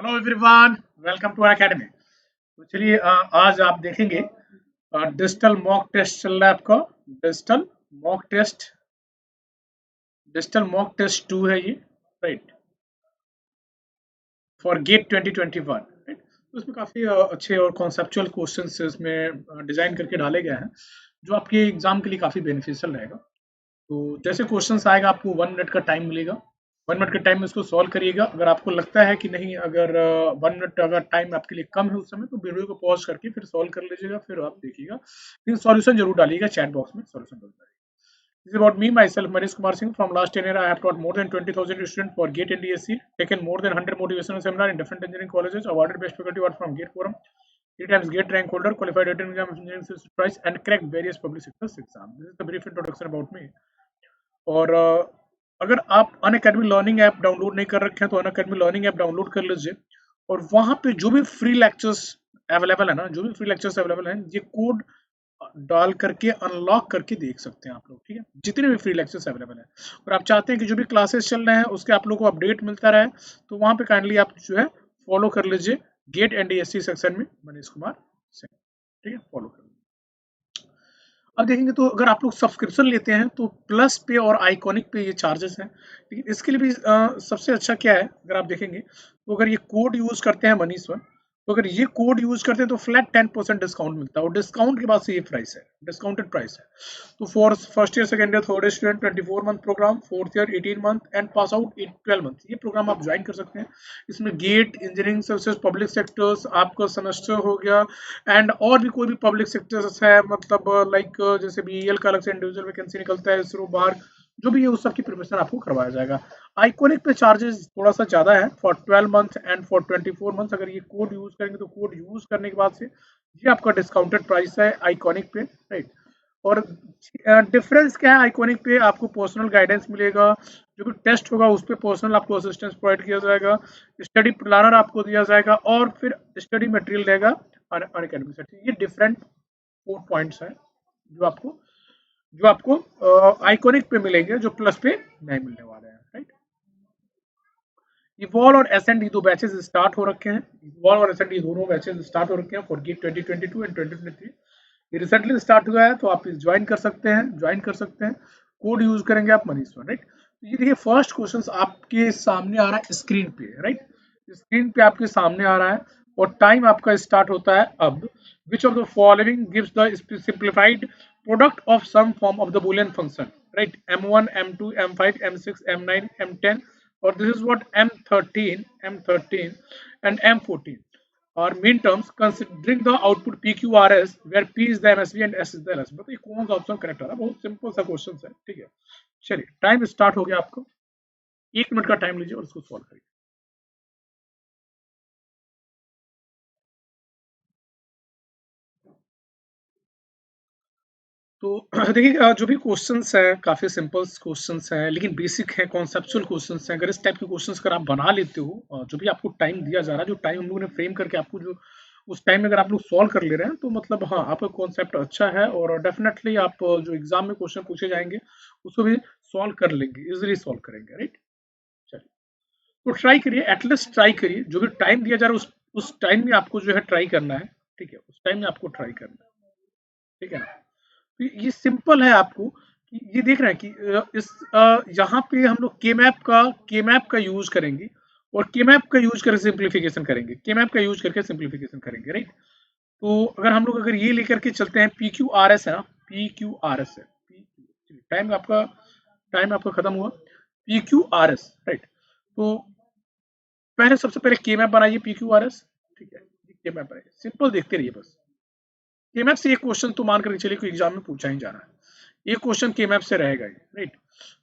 Hello everyone, welcome to academy. तो चलिए आज आप देखेंगे डिजिटल मॉक टेस्ट चल रहा है आपका। Digital mock test digital mock test 2 है ये, राइट, फॉर गेट 2021, राइट। तो इसमें काफ़ी अच्छे और कॉन्सेप्चुअल क्वेश्चंस इसमें डिजाइन करके डाले गए हैं जो आपके एग्जाम के लिए काफ़ी बेनिफिशियल रहेगा। तो जैसे क्वेश्चंस आएगा आपको 1 मिनट का टाइम मिलेगा। 1 मिनट के टाइम में उसको सॉल्व करिएगा। अगर आपको लगता है कि नहीं, अगर 1 मिनट अगर टाइम आपके लिए कम है उस समय, तो वीडियो को पॉज करके फिर सॉल्व कर लीजिएगा, फिर आप देखिएगा। लेकिन सॉल्यूशन जरूर डालिएगा, चैट बॉक्स में सॉल्यूशन जरूर डालिएगा। This is about me, myself, Manish Kumar Singh. From last 10 years, I have taught more than 20,000 students for GATE and DSC, taken more than 100 motivational seminars in different engineering colleges, awarded best faculty award from GATE Forum, 3 times GATE rank holder, qualified written exam engineering twice, and cracked various public sector exams. This is the brief introduction about me. और अगर आप Unacademy learning app download नहीं कर रखे हैं तो Unacademy learning app download कर लीजिए। और वहां पे जो भी फ्री लेक्चर्स अवेलेबल है ना, जो भी फ्री लेक्चर्स अवेलेबल हैं, ये कोड डाल करके अनलॉक करके देख सकते हैं आप लोग, ठीक है, जितने भी फ्री लेक्चर्स अवेलेबल हैं। और आप चाहते हैं कि जो भी क्लासेस चल रहे हैं उसके आप लोग को अपडेट मिलता रहे, तो वहां पे काइंडली आप जो है फॉलो कर लीजिए गेट एनडीएससी सेक्शन में मनीष कुमार सिंह, ठीक है, फॉलो कर लीजिए। अब देखेंगे तो अगर आप लोग सब्सक्रिप्शन लेते हैं तो प्लस पे और आइकॉनिक पे ये चार्जेस हैं। लेकिन इसके लिए भी सबसे अच्छा क्या है, अगर आप देखेंगे तो अगर ये कोड यूज करते हैं मनीष वन, तो अगर ये कोड यूज करते हैं तो फ्लैट 10% डिस्काउंट मिलता है, और डिस्काउंट के बाद से ये प्राइस है, डिस्काउंटेड प्राइस है। तो for first year, second year, third student 24 month program, fourth year 18 month and pass out 12 month, ये प्रोग्राम आप ज्वाइन कर सकते हैं। इसमें GATE, engineering services, public sectors, आपका सेमेस्टर हो गया, एंड और भी कोई भी पब्लिक सेक्टर्स है, मतलब लाइक जैसे बीईएल का अलग से इंडिविजुअल वैकेंसी निकलता है, इसरो बार, जो भी है उस सब की प्रिपरेशन आपको करवाया जाएगा। आइकॉनिक पे चार्जेस थोड़ा सा ज्यादा है for 12 month and for 24 month. अगर ये कोड यूज करेंगे तो कोड यूज करने के बाद से ये आपका डिस्काउंटेड प्राइस है आइकॉनिक पे, राइट। और डिफरेंस क्या है, आइकॉनिक पे आपको पर्सनल गाइडेंस मिलेगा, जो भी टेस्ट होगा उस पर पर्सनल आपको असिस्टेंस प्रोवाइड किया जाएगा, स्टडी प्लानर आपको दिया जाएगा, और फिर स्टडी मटेरियल रहेगा अनअकैडमी से। ये डिफरेंट 4 पॉइंट्स हैं जो आपको आइकॉनिक पे मिलेंगे, जो प्लस पे नहीं मिलने वाले हैं, राइट। इवॉल्व और एसएनडी दो बैचेस स्टार्ट हो रखे हैं। इवॉल्व और एसएनडी दोनों बैचेस स्टार्ट हो रखे हैं फॉर गेट 2022 एंड 2023। ये रिसेंटली स्टार्ट हुआ है, तो आप ज्वाइन कर सकते हैं। कोड यूज करेंगे आप मनीष वन, राइट। तो ये देखिए, फर्स्ट क्वेश्चन आपके सामने आ रहा है स्क्रीन पे, राइट। स्क्रीन पे आपके सामने आ रहा है, और टाइम आपका स्टार्ट होता है अब। Which of the following gives the simplified product of sum form of the Boolean function, right. M1, M2, M5, M6, M9, M10, or this is what M13 and M14 or mean terms considering the output PQRS, where P is the MSB and S is the LSB। बताइए कौन सा option correct आ रहा है। बहुत simple सा question है, ठीक है। चलिए, टाइम स्टार्ट हो गया आपको। 1 मिनट का टाइम लीजिए और इसको सॉल्व करिए। तो देखिए, जो भी क्वेश्चंस हैं काफ़ी सिंपल क्वेश्चंस हैं, लेकिन बेसिक हैं, कॉन्सेप्चुअल क्वेश्चंस हैं। अगर इस टाइप के क्वेश्चंस अगर आप बना लेते हो, जो भी आपको टाइम दिया जा रहा है, जो टाइम हम लोगों ने फ्रेम करके आपको जो उस टाइम में अगर आप लोग सॉल्व कर ले रहे हैं, तो मतलब हाँ, आपका कॉन्सेप्ट अच्छा है, और डेफिनेटली आप जो एग्जाम में क्वेश्चन पूछे जाएंगे उसको भी सॉल्व कर लेंगे, इजिली सॉल्व करेंगे, राइट। चलिए, तो ट्राई करिए, एटलीस्ट ट्राई करिए। जो भी टाइम दिया जा रहा है उस टाइम में आपको जो है ट्राई करना है, ठीक है, उस टाइम में आपको ट्राई करना है, ठीक है ना। तो ये सिंपल है आपको, कि ये देख रहे हैं कि यहाँ पे हम लोग के मैप का यूज करेंगे, और के मैप का यूज करके सिंप्लीफिकेशन करेंगे, के मैप का यूज करके सिंप्लीफिकेशन करेंगे, राइट। तो अगर हम लोग अगर ये लेकर के चलते हैं, पी क्यू आर एस है ना, पी क्यू आर एस है, टाइम आपका खत्म हुआ, P Q R S, right. तो पहले सबसे पहले के मैप बनाइए, पी क्यू आर एस, ठीक है, के मैप बनाइए, सिंपल देखते रहिए बस। के मैप से एक क्वेश्चन तो मान कर चलिए कोई एग्जाम में पूछा ही जा रहा है, एक क्वेश्चन के मैप से रहेगा ही, राइट।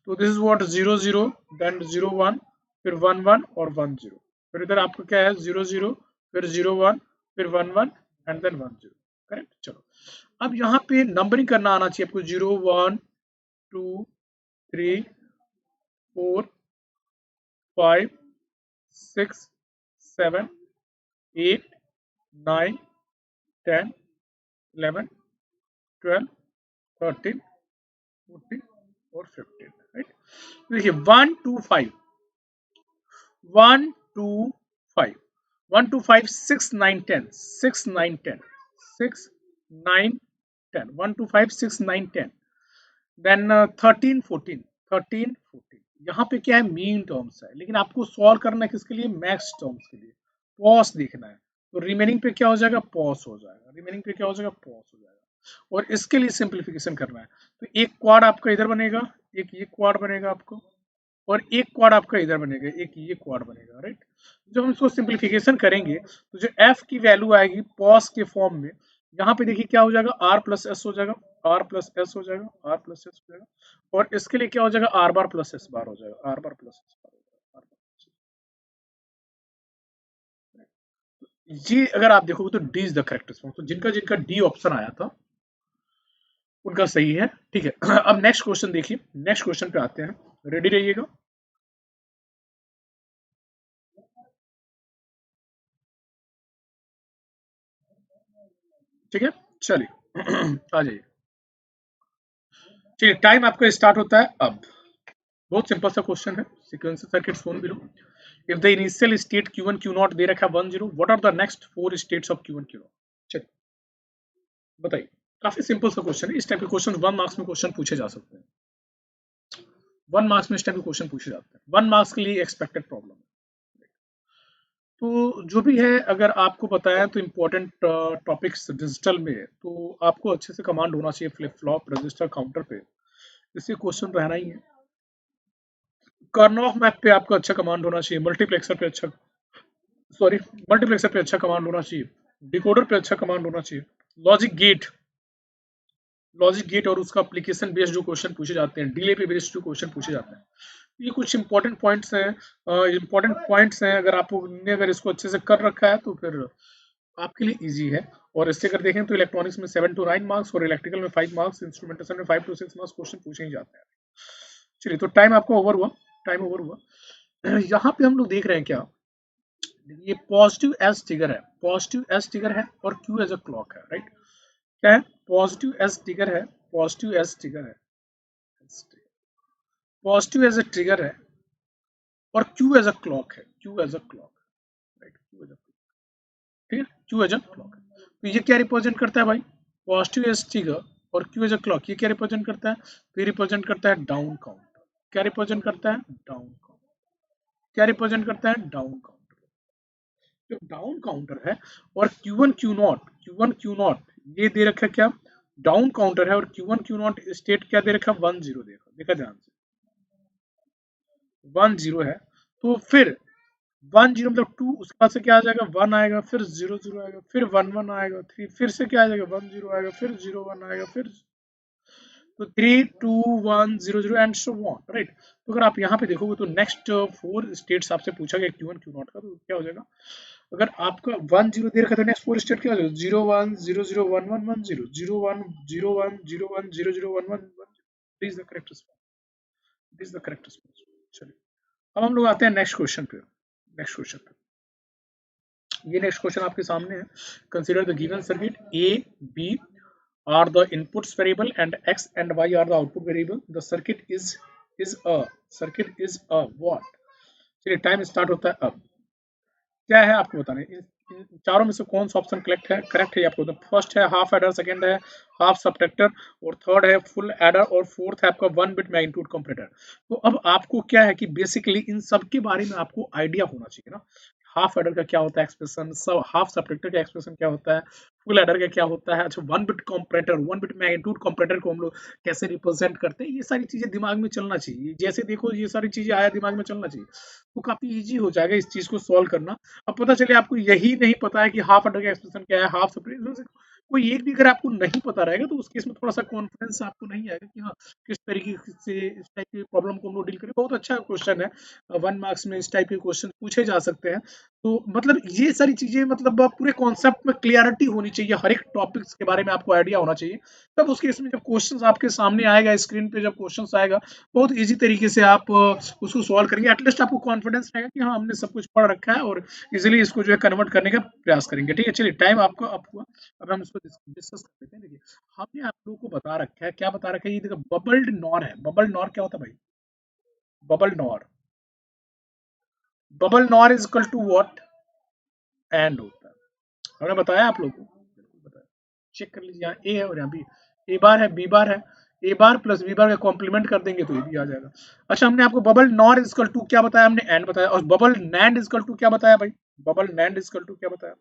तो दिस इज व्हाट 0 0, देन 0 1, फिर 1 1 और 1 0। फिर इधर आपको क्या है, 0 0, फिर 0 1, फिर 1 1 एंड देन 1 0, करेक्ट। चलो, अब यहाँ पे नंबरिंग करना आना चाहिए आपको। 0 1 2 3 4 5 6 7 8 9 10 11 12 13 14 और 15, राइट। देखिए 1 2 5, 1 2 5, 1 2 5 6 9 10 6 9 10 6 9 10 1 2 5 6 9 10 देन 13 14 13 14 यहाँ पे क्या है मीन टर्म्स है लेकिन आपको सॉल्व करना है किसके लिए मैक्स टर्म्स के लिए पॉस देखना है तो रिमेनिंग पे क्या हो जाएगा पॉस हो जाएगा रिमेनिंग पे क्या हो जाएगा पॉस हो जाएगा और इसके लिए सिंप्लीफिकेशन करना है तो एक क्वाड आपका इधर बनेगा एक ये क्वाड बनेगा आपको और एक क्वाड आपका इधर बनेगा एक ये क्वाड बनेगा राइट जब हम इसको सिंप्लीफिकेशन करेंगे तो जो एफ की वैल्यू आएगी पॉस के फॉर्म में यहाँ पे देखिए क्या हो जाएगा आर प्लस एस हो जाएगा आर प्लस एस हो जाएगा आर प्लस एस हो जाएगा और इसके लिए क्या हो जाएगा are bar plus S bar हो जाएगा are bar plus S bar हो जाएगा ये अगर आप देखोगे तो D is the correct response तो जिनका जिनका डी ऑप्शन आया था उनका सही है ठीक है अब नेक्स्ट क्वेश्चन देखिए नेक्स्ट क्वेश्चन पे आते हैं रेडी रहिएगा ठीक है चलिए आ जाइए चलिए टाइम आपका स्टार्ट होता है अब बहुत सिंपल सा क्वेश्चन है sequential circuit shown below if the initial state q1 q0 दे रखा है 10 what are the next four states of q1 q0 चलिए बताइए काफी सिंपल सा क्वेश्चन है इस टाइप के क्वेश्चन 1 मार्क्स में क्वेश्चन पूछे जा सकते हैं 1 मार्क्स में इस टाइप के क्वेश्चन पूछे जाते हैं 1 मार्क्स के लिए एक्सपेक्टेड प्रॉब्लम तो जो भी है अगर आपको पता है तो इम्पोर्टेंट टॉपिक्स डिजिटल में तो आपको अच्छे से कमांड होना चाहिए फ्लिप फ्लॉप रजिस्टर काउंटर पे इससे क्वेश्चन रहना ही है कर्नॉफ मैप पे आपका अच्छा कमांड होना चाहिए मल्टीप्लेक्सर पे अच्छा सॉरी मल्टीप्लेक्सर पे अच्छा कमांड होना चाहिए डिकोडर पे अच्छा कमांड होना चाहिए लॉजिक गेट लॉजिक गेट और उसका एप्लीकेशन बेस्ड जो क्वेश्चन पूछे जाते हैं डिले पे बेस्ड जो क्वेश्चन पूछे जाते हैं ये कुछ इंपॉर्टेंट पॉइंट्स हैं अगर आपने अगर इसको अच्छे से कर रखा है तो फिर आपके लिए इजी है और इससे अगर देखें तो इलेक्ट्रॉनिक्स में 7 to 9 मार्क्स और इलेक्ट्रिकल में 5 मार्क्स इंस्ट्रूमेंटेशन में 5 to 6 मार्क्स क्वेश्चन पूछे ही जाते हैं चलिए तो टाइम आपका ओवर हुआ टाइम ओवर हुआ यहाँ पे हम लोग देख रहे हैं क्या ये पॉजिटिव एस ट्रिगर है पॉजिटिव एस ट्रिगर है और क्यू एज अ क्लॉक है राइट क्या है पॉजिटिव एस ट्रिगर है पॉजिटिव एस ट्रिगर है पॉजिटिव एज अ ट्रिगर है और क्यू एज अ क्लॉक है Q as a clock right Q as a ठीक है क्यू एज अ क्लॉक तो ये क्या रिप्रेजेंट करता है भाई पॉजिटिव एज ट्रिगर और क्यू एज अ क्लॉक ये क्या रिप्रेजेंट करता है तो ये रिप्रेजेंट करता है डाउन काउंटर क्या रिप्रेजेंट करता है डाउन काउंटर क्या रिप्रेजेंट करता है डाउन काउंटर जो डाउन काउंटर है और Q1 Q0 ये दे रखा है क्या डाउन काउंटर है और Q1 Q0 स्टेट क्या दे रखा है 10 देखा देखा ध्यान से 10 है तो फिर 10 मतलब 2 उसके बाद से क्या आ जाएगा 1 आएगा फिर 0 आएगा फिर 1 आएगा 3 फिर से क्या आ जाएगा 10 आएगा फिर 0 1 आएगा फिर तो 3 2 1 0 0 एंड सो ऑन राइट तो अगर आप यहाँ पे देखोगे तो नेक्स्ट फोर स्टेट्स आपसे पूछा गया Q1 Q0 का तो क्या हो जाएगा अगर आपका 10 दे रखा था नेक्स्ट फोर स्टेट क्या हो जाएगा 0 1 0 0 1 1 1 0 0 1 0 1 0 0 1 1 this is the correct response this is the correct response चलिए अब हम लोग आते हैं नेक्स्ट क्वेश्चन पे नेक्स्ट क्वेश्चन पे ये नेक्स्ट क्वेश्चन आपके सामने है consider the given circuit A B are the inputs variable and x and y are the output variable the circuit is a what चलिए टाइम स्टार्ट होता है अब क्या है आपको बताना है इन चारों में से कौन सा ऑप्शन करेक्ट है आपको बताना फर्स्ट है हाफ एडर सेकंड है हाफ सब्ट्रैक्टर और थर्ड है फुल एडर और फोर्थ है आपका 1 बिट मैग्नीट्यूड कंपैरेटर तो अब आपको क्या है कि बेसिकली इन सब के बारे में आपको आइडिया होना चाहिए ना हाफ एडर का क्या होता है एक्सप्रेशन सब हाफ सब्ट्रैक्टर का एक्सप्रेशन क्या होता है फुल एडर का क्या होता है अच्छा 1 bit comparator 1 bit magnitude comparator को हम लोग कैसे रिप्रेजेंट करते हैं ये सारी चीजें दिमाग में चलना चाहिए जैसे देखो ये सारी चीजें आया दिमाग में चलना चाहिए तो काफी इजी हो जाएगा इस चीज को सॉल्व करना अब पता चले आपको यही नहीं पता है कि हाफ अडर का एक्सप्रेशन क्या है हाफ सेपरेट कोई एक भी अगर आपको नहीं पता रहेगा तो उस केस में थोड़ा सा कॉन्फिडेंस आपको नहीं आएगा कि हाँ किस तरीके से इस टाइप की प्रॉब्लम को हम लोग डील करें बहुत अच्छा क्वेश्चन है 1 मार्क्स में इस टाइप के क्वेश्चन पूछे जा सकते हैं तो मतलब ये सारी चीजें मतलब पूरे कॉन्सेप्ट में क्लियरिटी होनी चाहिए हर एक टॉपिक्स के बारे में आपको आइडिया होना चाहिए तब उस केस में जब क्वेश्चंस आपके सामने आएगा स्क्रीन पे जब क्वेश्चंस आएगा बहुत इजी तरीके से आप उसको सॉल्व करेंगे एटलीस्ट आपको कॉन्फिडेंस रहेगा कि हाँ हमने सब कुछ पढ़ रखा है और इजीली इसको जो है कन्वर्ट करने का प्रयास करेंगे ठीक है चलिए टाइम आपका अप हुआ अब हम इसको डिस्कस कर लेते हैं देखिए हमने आप लोगों को बता रखा है क्या बता रखा है ये देखो बबल्ड नॉर है बबल नॉर क्या होता है भाई bubble NOR is equal to what and होता है। हमने बताया आप लोगों को, बिल्कुल बताया। चेक कर लीजिए, यहाँ ए है और यहाँ बी, ए बार है बी बार है, ए बार प्लस बी बार का कॉम्प्लीमेंट कर देंगे तो ये भी आ जाएगा। अच्छा, हमने आपको बबल नॉर इजकल टू क्या बताया, हमने एंड बताया। और बबल नैंड इजकल टू क्या बताया भाई, बबल नैंड इजकल टू क्या बताया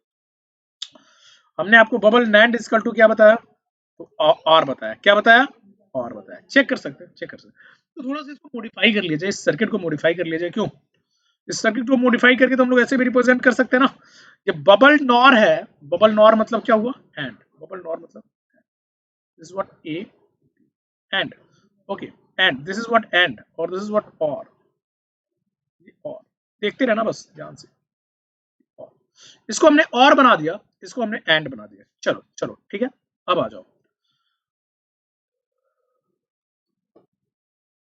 हमने आपको, बबल नैंड इजकल टू क्या बताया, तो और बताया, क्या बताया, और बताया। चेक कर सकते हैं, चेक कर सकते हैं। तो थोड़ा सा इसको मॉडिफाई कर लिया जाए, इस सर्किट को मॉडिफाई कर लिया जाए। क्यों, इस सर्किट को मॉडिफाई करके तो हम लोग ऐसे भी रिप्रेजेंट कर सकते हैं ना, ये बबल नॉर है, बबल नॉर मतलब क्या हुआ, एंड, बबल नॉर मतलब this is what A and, okay, and this is what and, और दिस इज व्हाट और देखते रहना बस ध्यान से। और इसको हमने और बना दिया, इसको हमने एंड बना दिया। चलो चलो ठीक है, अब आ जाओ।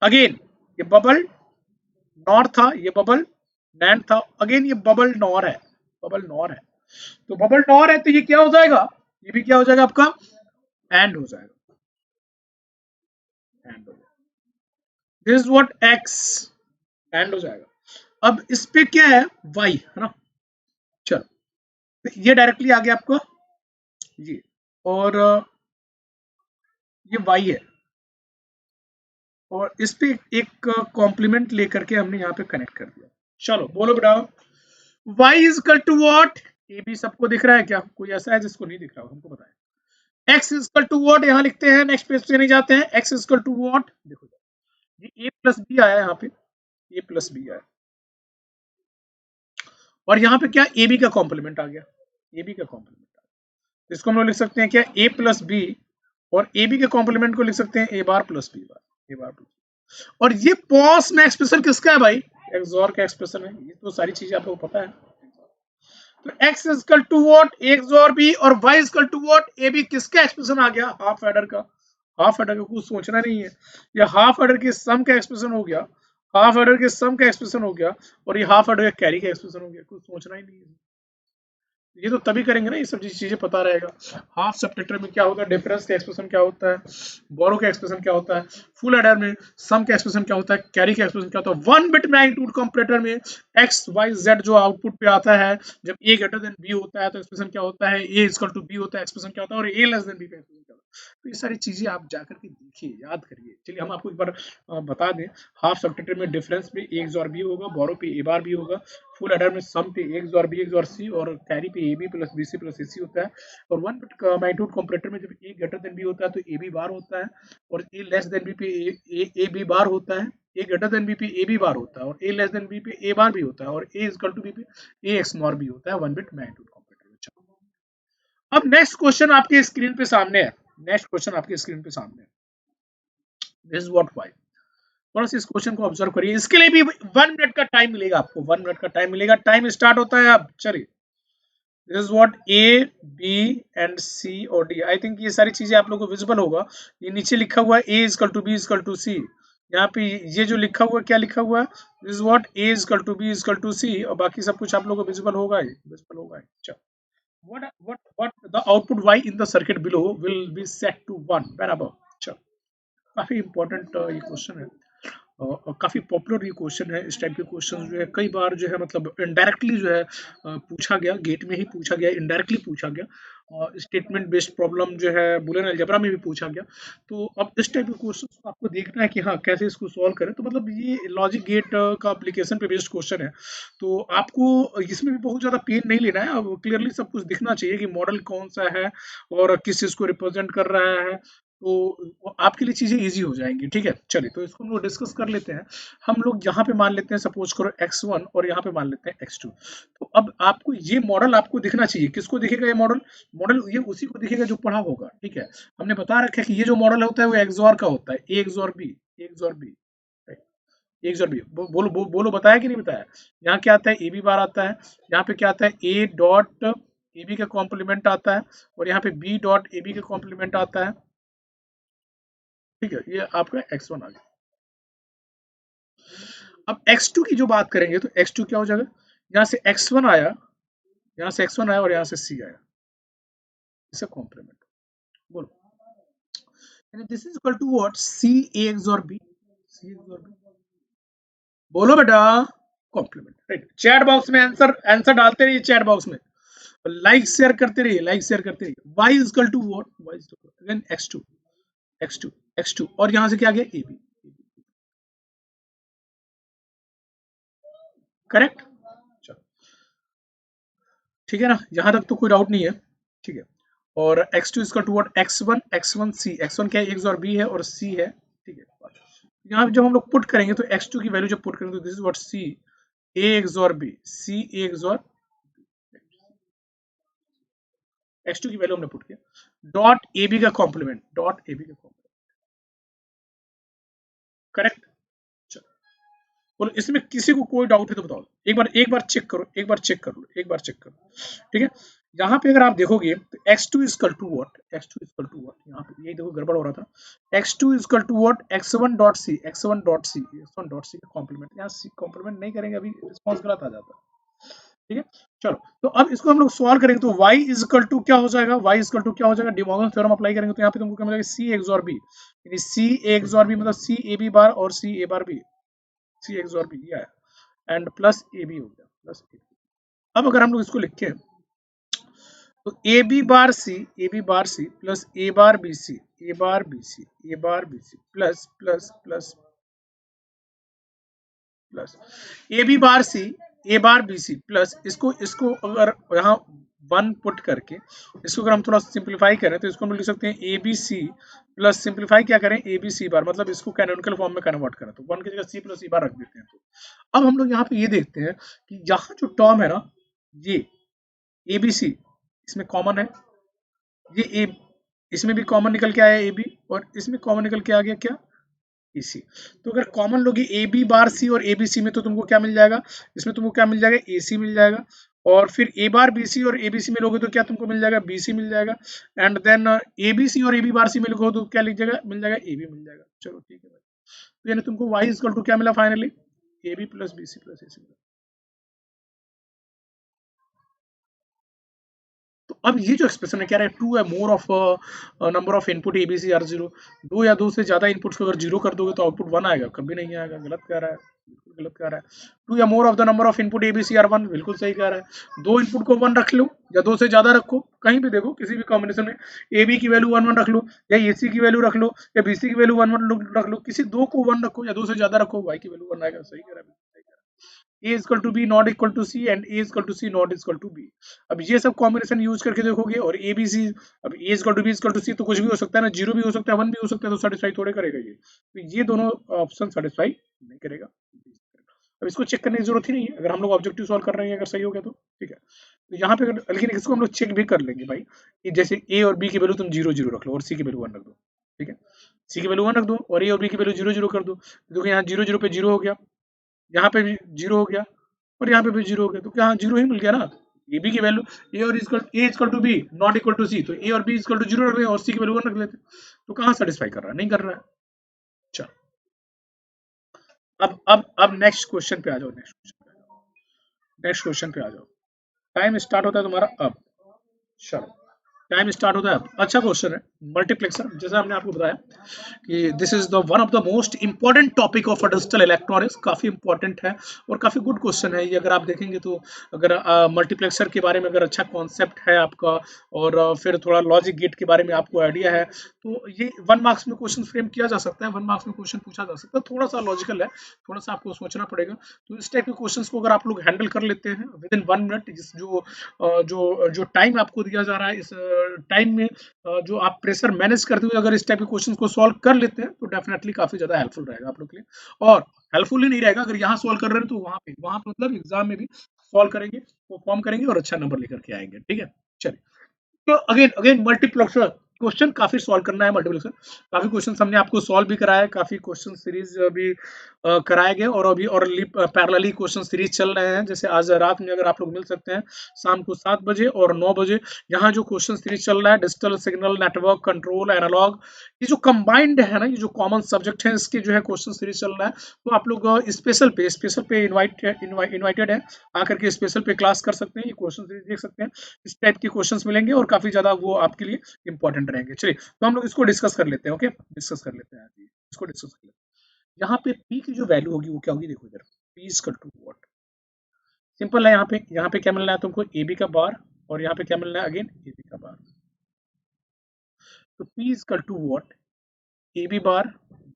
अगेन ये बबल नॉर था, ये बबल नैंड था, अगेन ये बबल नॉर है, बबल नॉर है। तो बबल नॉर है तो ये क्या हो जाएगा, ये भी क्या हो जाएगा आपका, एंड हो जाएगा, एंड हो जाएगा। This is what x, and हो जाएगा। अब इस पे क्या है, वाई है ना। चलो, तो ये डायरेक्टली आ गया आपको ये, और ये वाई है, और इस पे एक कॉम्प्लीमेंट लेकर के हमने यहाँ पे कनेक्ट कर दिया। चलो बोलो बेटा, y is equal to what, ये भी सबको दिख रहा है क्या, कोई ऐसा है जिसको नहीं दिख रहा हो, हमको बताएं। x is equal to what, यहाँ लिखते हैं, नेक्स्ट पेज पे नहीं जाते हैं। x is equal to what, देखो ये a प्लस बी आया यहाँ पे, a प्लस बी आया, और यहाँ पे क्या, ए बी का कॉम्प्लीमेंट आ गया, ए बी का कॉम्प्लीमेंट आ गया। इसको हम लोग लिख सकते हैं क्या, a प्लस बी, और ए बी के कॉम्प्लीमेंट को लिख सकते हैं ए बार प्लस बी बार, ए बार प्लस। और ये पॉस में एक्सप्रेशन किसका है भाई, एक्सऑर का एक्सप्रेशन है। ये तो सारी चीजें आप लोगों को पता है। तो x is equal to what, X और बी, और y is equal to what, A B. किसका एक्सप्रेशन आ गया, हाफ एडर का। हाफ एडर का कुछ सोचना नहीं है, ये हाफ एडर के सम का एक्सप्रेशन हो गया, हाफ एडर के सम का एक्सप्रेशन हो गया, और ये हाफ एडर के कैरी का एक्सप्रेशन हो गया। कुछ सोचना ही नहीं है, ये तो तभी करेंगे ना, ये सब चीजें पता रहेगा। हाफ सबट्रैक्टर में क्या होता है, डिफरेंस का एक्सप्रेशन क्या होता है, बोरो का एक्सप्रेशन क्या होता है, फुल एडर में सम का एक्सप्रेशन क्या होता है, कैरी का एक्सप्रेशन क्या होता है, वन बिट मैग्नीट्यूड कंपैरेटर में एक्स वाई जेड जो आउटपुट पे आता है, जब ए ग्रेटर देन बी होता है तो एक्सप्रेशन क्या होता है, ए इक्वल टू बी होता है, एक्सप्रेशन क्या होता है, और ए लेस देन बी का एक्सप्रेशन क्या होता है। तो ये सारी चीजें आप जाकर के देखिए, याद करिए। चलिए हम आपको एक बार बता दें, हाफ सबट्रैक्टर में डिफरेंस पे ए और बी होगा, बोरो पे ए बार बी होगा, फुल एडर में सम पे एक्स और बी एक्स और सी, और कैरी पे A B plus B C plus A C होता है। और वन बिट मैग्नीट्यूड कंपैरेटर में जब ए ग्रेटर देन बी होता है तो ए बी बार होता है, और ए लेस देन बी पे ए बी बार होता है, ए ग्रेटर देन बी पे ए बी बार होता है, और ए लेस देन बी पे ए बार भी होता है, और ए इक्वल टू बी पे ए एक्स नॉर बी होता है, वन बिट मैग्नीट्यूड कंपैरेटर में। अब नेक्स्ट क्वेश्चन आपके स्क्रीन पे सामने है, नेक्स्ट क्वेश्चन आपके स्क्रीन पे सामने है, दिस इज व्हाट वाई। थोड़ा सा इस क्वेश्चन को ऑब्जर्व करिए, इसके लिए भी 1 मिनट का टाइम मिलेगा आपको, 1 मिनट का टाइम मिलेगा। टाइम स्टार्ट होता है अब, चलिए। This is what A B and C और डी, आई थिंक ये सारी चीजें आप लोगों को विजिबल होगा। ये नीचे लिखा हुआ है A equal to B equal to C, यहाँ पे ये जो लिखा हुआ है, क्या लिखा हुआ है, this is what A equal to B equal to C, और बाकी सब कुछ आप लोगों को विजिबल होगा ही, विजिबल होगा ही। चलो, what the output y in the circuit below will be set to 1 when above। चलो, काफी इंपॉर्टेंट ये क्वेश्चन है, और काफी पॉपुलर ये क्वेश्चन है। इस टाइप के क्वेश्चन जो है कई बार जो है मतलब इनडायरेक्टली जो है पूछा गया, गेट में ही पूछा गया, इनडायरेक्टली पूछा गया, और स्टेटमेंट बेस्ड प्रॉब्लम जो है बुलियन अलजेब्रा में भी पूछा गया। तो अब इस टाइप के क्वेश्चन आपको देखना है कि हाँ कैसे इसको सॉल्व करें। तो मतलब ये लॉजिक गेट का एप्लीकेशन पे बेस्ड क्वेश्चन है, तो आपको इसमें भी बहुत ज्यादा पेन नहीं लेना है। अब क्लियरली सब कुछ दिखना चाहिए कि मॉडल कौन सा है और किस चीज को रिप्रेजेंट कर रहा है, तो आपके लिए चीजें इजी हो जाएंगी। ठीक है, चलिए तो इसको हम लोग डिस्कस कर लेते हैं। हम लोग यहाँ पे मान लेते हैं, सपोज करो x1, और यहाँ पे मान लेते हैं x2। तो अब आपको ये मॉडल आपको दिखना चाहिए, किसको दिखेगा ये मॉडल, मॉडल ये उसी को दिखेगा जो पढ़ा होगा। ठीक है, हमने बता रखा है कि ये जो मॉडल होता है वो एक्सॉर का होता है, A XOR B, A XOR B, A XOR B. बोलो बोलो, बताया कि नहीं बताया। यहाँ क्या आता है, ए बी बार आता है, यहाँ पे क्या आता है, ए डॉट ए बी का कॉम्प्लीमेंट आता है, और यहाँ पे बी डॉट ए बी का कॉम्प्लीमेंट आता है। ठीक है, ये आपका x1 आ गया। अब x2 की जो बात करेंगे तो x2 क्या हो जाएगा, यहाँ से x1 आया, यहाँ से x1 आया, और यहाँ से c आया, इसे कॉम्प्लीमेंट बोलो, यानी this is equal to what, c a XOR b, c XOR b, बोलो बेटा, कॉम्प्लीमेंट। राइट, चैट बॉक्स में आंसर आंसर डालते रहिए, चैट बॉक्स में लाइक शेयर करते रहिए, लाइक शेयर करते रहिए। y is equal to what, y is again x2, x2, x2 और यहां से क्या आ गया ab, करेक्ट। चलो ठीक है ना, यहां तक तो कोई डाउट नहीं है, ठीक है। और x2 इसका to what, x1, x1 c, x1 क्या है, x और b है और c है, ठीक है। यहाँ पे जब हम लोग पुट करेंगे तो x2 की वैल्यू जब पुट करेंगे तो this is what c, a XOR b, c a XOR x2 की वैल्यू हमने पुट किया, डॉट ab का कॉम्प्लीमेंट, डॉट ab का कॉम्प्लीमेंट, करेक्ट। बोलो इसमें किसी को कोई डाउट है तो बताओ, एक बार चेक करो, एक बार चेक कर लो, एक बार चेक करो, ठीक है। यहाँ पे अगर आप देखोगे तो x2 is equal to what, x2 is equal to what, यहाँ पे ये देखो गड़बड़ हो रहा था, x2 is equal to what, x1 dot C, x1 dot C, x1 dot C का कॉम्प्लीमेंट, यहाँ सी कॉम्प्लीमेंट नहीं करेंगे अभी रिस्पॉन्स गलत आ जाता है, ठीक है। चलो तो अब इसको हम लोग सॉल्व करेंगे तो y इजकल टू क्या हो जाएगा, y इजकल टू क्या हो जाएगा, डी मॉर्गन थ्योरम अप्लाई करेंगे तो यहाँ पे तुमको क्या मिलेगा, c एक्सॉर b, यानी c एक्सॉर b मतलब c a b बार और c a bar b, c XOR b दिया है एंड प्लस ए बी हो गया, प्लस ए। अब अगर हम लोग इसको लिखें तो A B bar C, A B bar C plus A bar B C, A bar B C, A bar B C plus plus plus plus A B bar C, A bar B C plus इसको इसको अगर यहाँ one put करके इसको अगर हम थोड़ा simplify करें तो इसको हम लिख सकते हैं A B C plus simplify क्या करें ए बी सी बार, मतलब इसको कैनोनिकल फॉर्म में कन्वर्ट करें तो वन की जगह सी प्लस सी बार रख देते हैं। तो अब हम लोग यहाँ पे ये देखते हैं कि यहाँ जो टर्म है ना, ये ए बी सी इसमें कॉमन है, ये ए इसमें भी कॉमन निकल के आया ए बी और इसमें कॉमन निकल के आ गया क्या, ईसी। तो अगर कॉमन लोगे ए बी बार सी और ए बी सी में तो तुमको क्या मिल जाएगा, इसमें तुमको क्या मिल जाएगा, ए सी मिल जाएगा और फिर ए बार बी सी और ए बी सी में लोगे तो क्या तुमको मिल जाएगा, बी सी मिल जाएगा and then A B C और ए बी बार सी में लोगे तो क्या लिख जाएगा, मिल जाएगा ए बी मिल जाएगा। चलो ठीक है भाई, तो यानी तुमको y इक्वल टू क्या मिला finally, A B plus B C plus A C मिला। तो अब ये जो एक्सप्रेशन है, कह रहा है टू है more of number of input ABC are zero, दो या दो से ज्यादा इनपुट्स को अगर जीरो कर दोगे तो आउटपुट वन आएगा, कभी नहीं आएगा, गलत कह रहा है, बिल्कुल गलत कह रहा है। टू या more of the number of input ABC are one, बिल्कुल सही कह रहा है। दो इनपुट को वन रख लो या दो से ज्यादा रखो, कहीं भी देखो किसी भी कॉम्बिनेशन में ए बी की वैल्यू वन वन रख लो या ए सी की वैल्यू रख लो या बी सी की वैल्यू वन वन रख लो, किसी दो को वन रखो या दो से ज्यादा रखो, वाई की वैल्यू वन आएगा, सही कह रहा है। A is equal to B not equal to C and A is equal to C not equal to B। अब ये सब कॉम्बिनेशन यूज करके देखोगे और A B C, अब A is equal to B is equal to C तो कुछ भी हो सकता है ना, जीरो भी हो सकता है, वन भी हो सकता है, तो सेटिस्फाई थोड़े करेगा ये, तो ये दोनों ऑप्शन सेटिस्फाई नहीं करेगा। अब इसको चेक करने की जरूरत ही नहीं है, अगर हम लोग ऑब्जेक्टिव सॉल्व कर रहे हैं अगर सही हो गया तो ठीक है। तो यहाँ पे लेकिन इसको हम लोग चेक भी कर लेंगे भाई कि जैसे ए और बी की वैल्यू तुम जीरो जीरो रख लो और सी की वैल्यू वन रख दो, ठीक है। सी की वैल्यू वन रख दो और ए और बी की वैल्यू जीरो जीरो कर दो, देखो यहाँ जीरो जीरो पे जीरो हो गया, यहाँ पे भी जीरो हो गया और यहाँ पे भी जीरो हो गया, तो क्या जीरो ही मिल गया ना। ए बी की वैल्यू ए और A equal to B not equal to C, तो ए और बी इक्वल टू जीरो रख रहे हैं और सी की वैल्यू वन रख लेते, तो कहाँ सेटिस्फाई कर रहा है, नहीं कर रहा है। चलो अब नेक्स्ट क्वेश्चन पे आ जाओ, नेक्स्ट क्वेश्चन पे आ जाओ। टाइम स्टार्ट होता है तुम्हारा अब, चलो टाइम स्टार्ट होता है अब। अच्छा क्वेश्चन है, मल्टीप्लेक्सर, जैसा हमने आपको बताया कि this is the one of the most important topic of digital electronics, काफी इंपॉर्टेंट है और काफी गुड क्वेश्चन है ये। अगर आप देखेंगे तो अगर मल्टीप्लेक्सर के बारे में अगर अच्छा कॉन्सेप्ट है आपका और फिर थोड़ा लॉजिक गेट के बारे में आपको आइडिया है तो ये 1 मार्क्स में क्वेश्चन फ्रेम किया जा सकता है, 1 मार्क्स में क्वेश्चन पूछा जा सकता है, थोड़ा सा लॉजिकल है, थोड़ा सा आपको सोचना पड़ेगा। तो इस टाइप के क्वेश्चंस को अगर आप लोग हैंडल कर लेते हैं विद इन 1 मिनट, जो टाइम आपको दिया जा रहा है इस टाइम में जो आप प्रेशर मैनेज करते हुए अगर इस टाइप के क्वेश्चन को सॉल्व कर लेते हैं तो डेफिनेटली काफी ज्यादा हेल्पफुल रहेगा आप लोग के लिए। और हेल्पफुल ही नहीं रहेगा अगर यहाँ सॉल्व कर रहे हैं तो वहां पे मतलब एग्जाम में भी सॉल्व करेंगे, परफॉर्म करेंगे और अच्छा नंबर लेकर के आएंगे, ठीक है। चलिए तो अगेन अगेन मल्टीप्लेक्सर क्वेश्चन काफी सॉल्व करना है, मल्टीप्लेक्सर काफी क्वेश्चन हमने आपको सॉल्व भी कराया है, काफी क्वेश्चन सीरीज भी कराए गए और अभी और पैरेलली क्वेश्चन सीरीज चल रहे हैं, जैसे आज रात में अगर आप लोग मिल सकते हैं शाम को 7 बजे और 9 बजे, यहाँ जो क्वेश्चन सीरीज चल रहा है digital signal network control analog, ये जो कंबाइंड है ना, ये जो कॉमन सब्जेक्ट है इसके जो है क्वेश्चन सीरीज चल रहा है, तो आप लोग स्पेशल पे इनवाइटेड है, आकर के स्पेशल पे क्लास कर सकते हैं, ये क्वेश्चन सीरीज देख सकते हैं, इस टाइप के क्वेश्चंस मिलेंगे और काफी ज्यादा वो आपके लिए इंपॉर्टेंट रहेंगे। चलिए तो हम लोग इसको डिस्कस कर लेते हैं, ओके डिस्कस कर लेते हैं, इसको डिस्कस कर लेते हैं। यहाँ पे पी की जो वैल्यू होगी वो क्या होगी, देखो इधर P is equal to what, simple है। यहाँ पे क्या मिलना है तुमको, ए बी का बार और यहाँ पे क्या मिलना है अगेन ए बी का बार। तो P is to what A B bar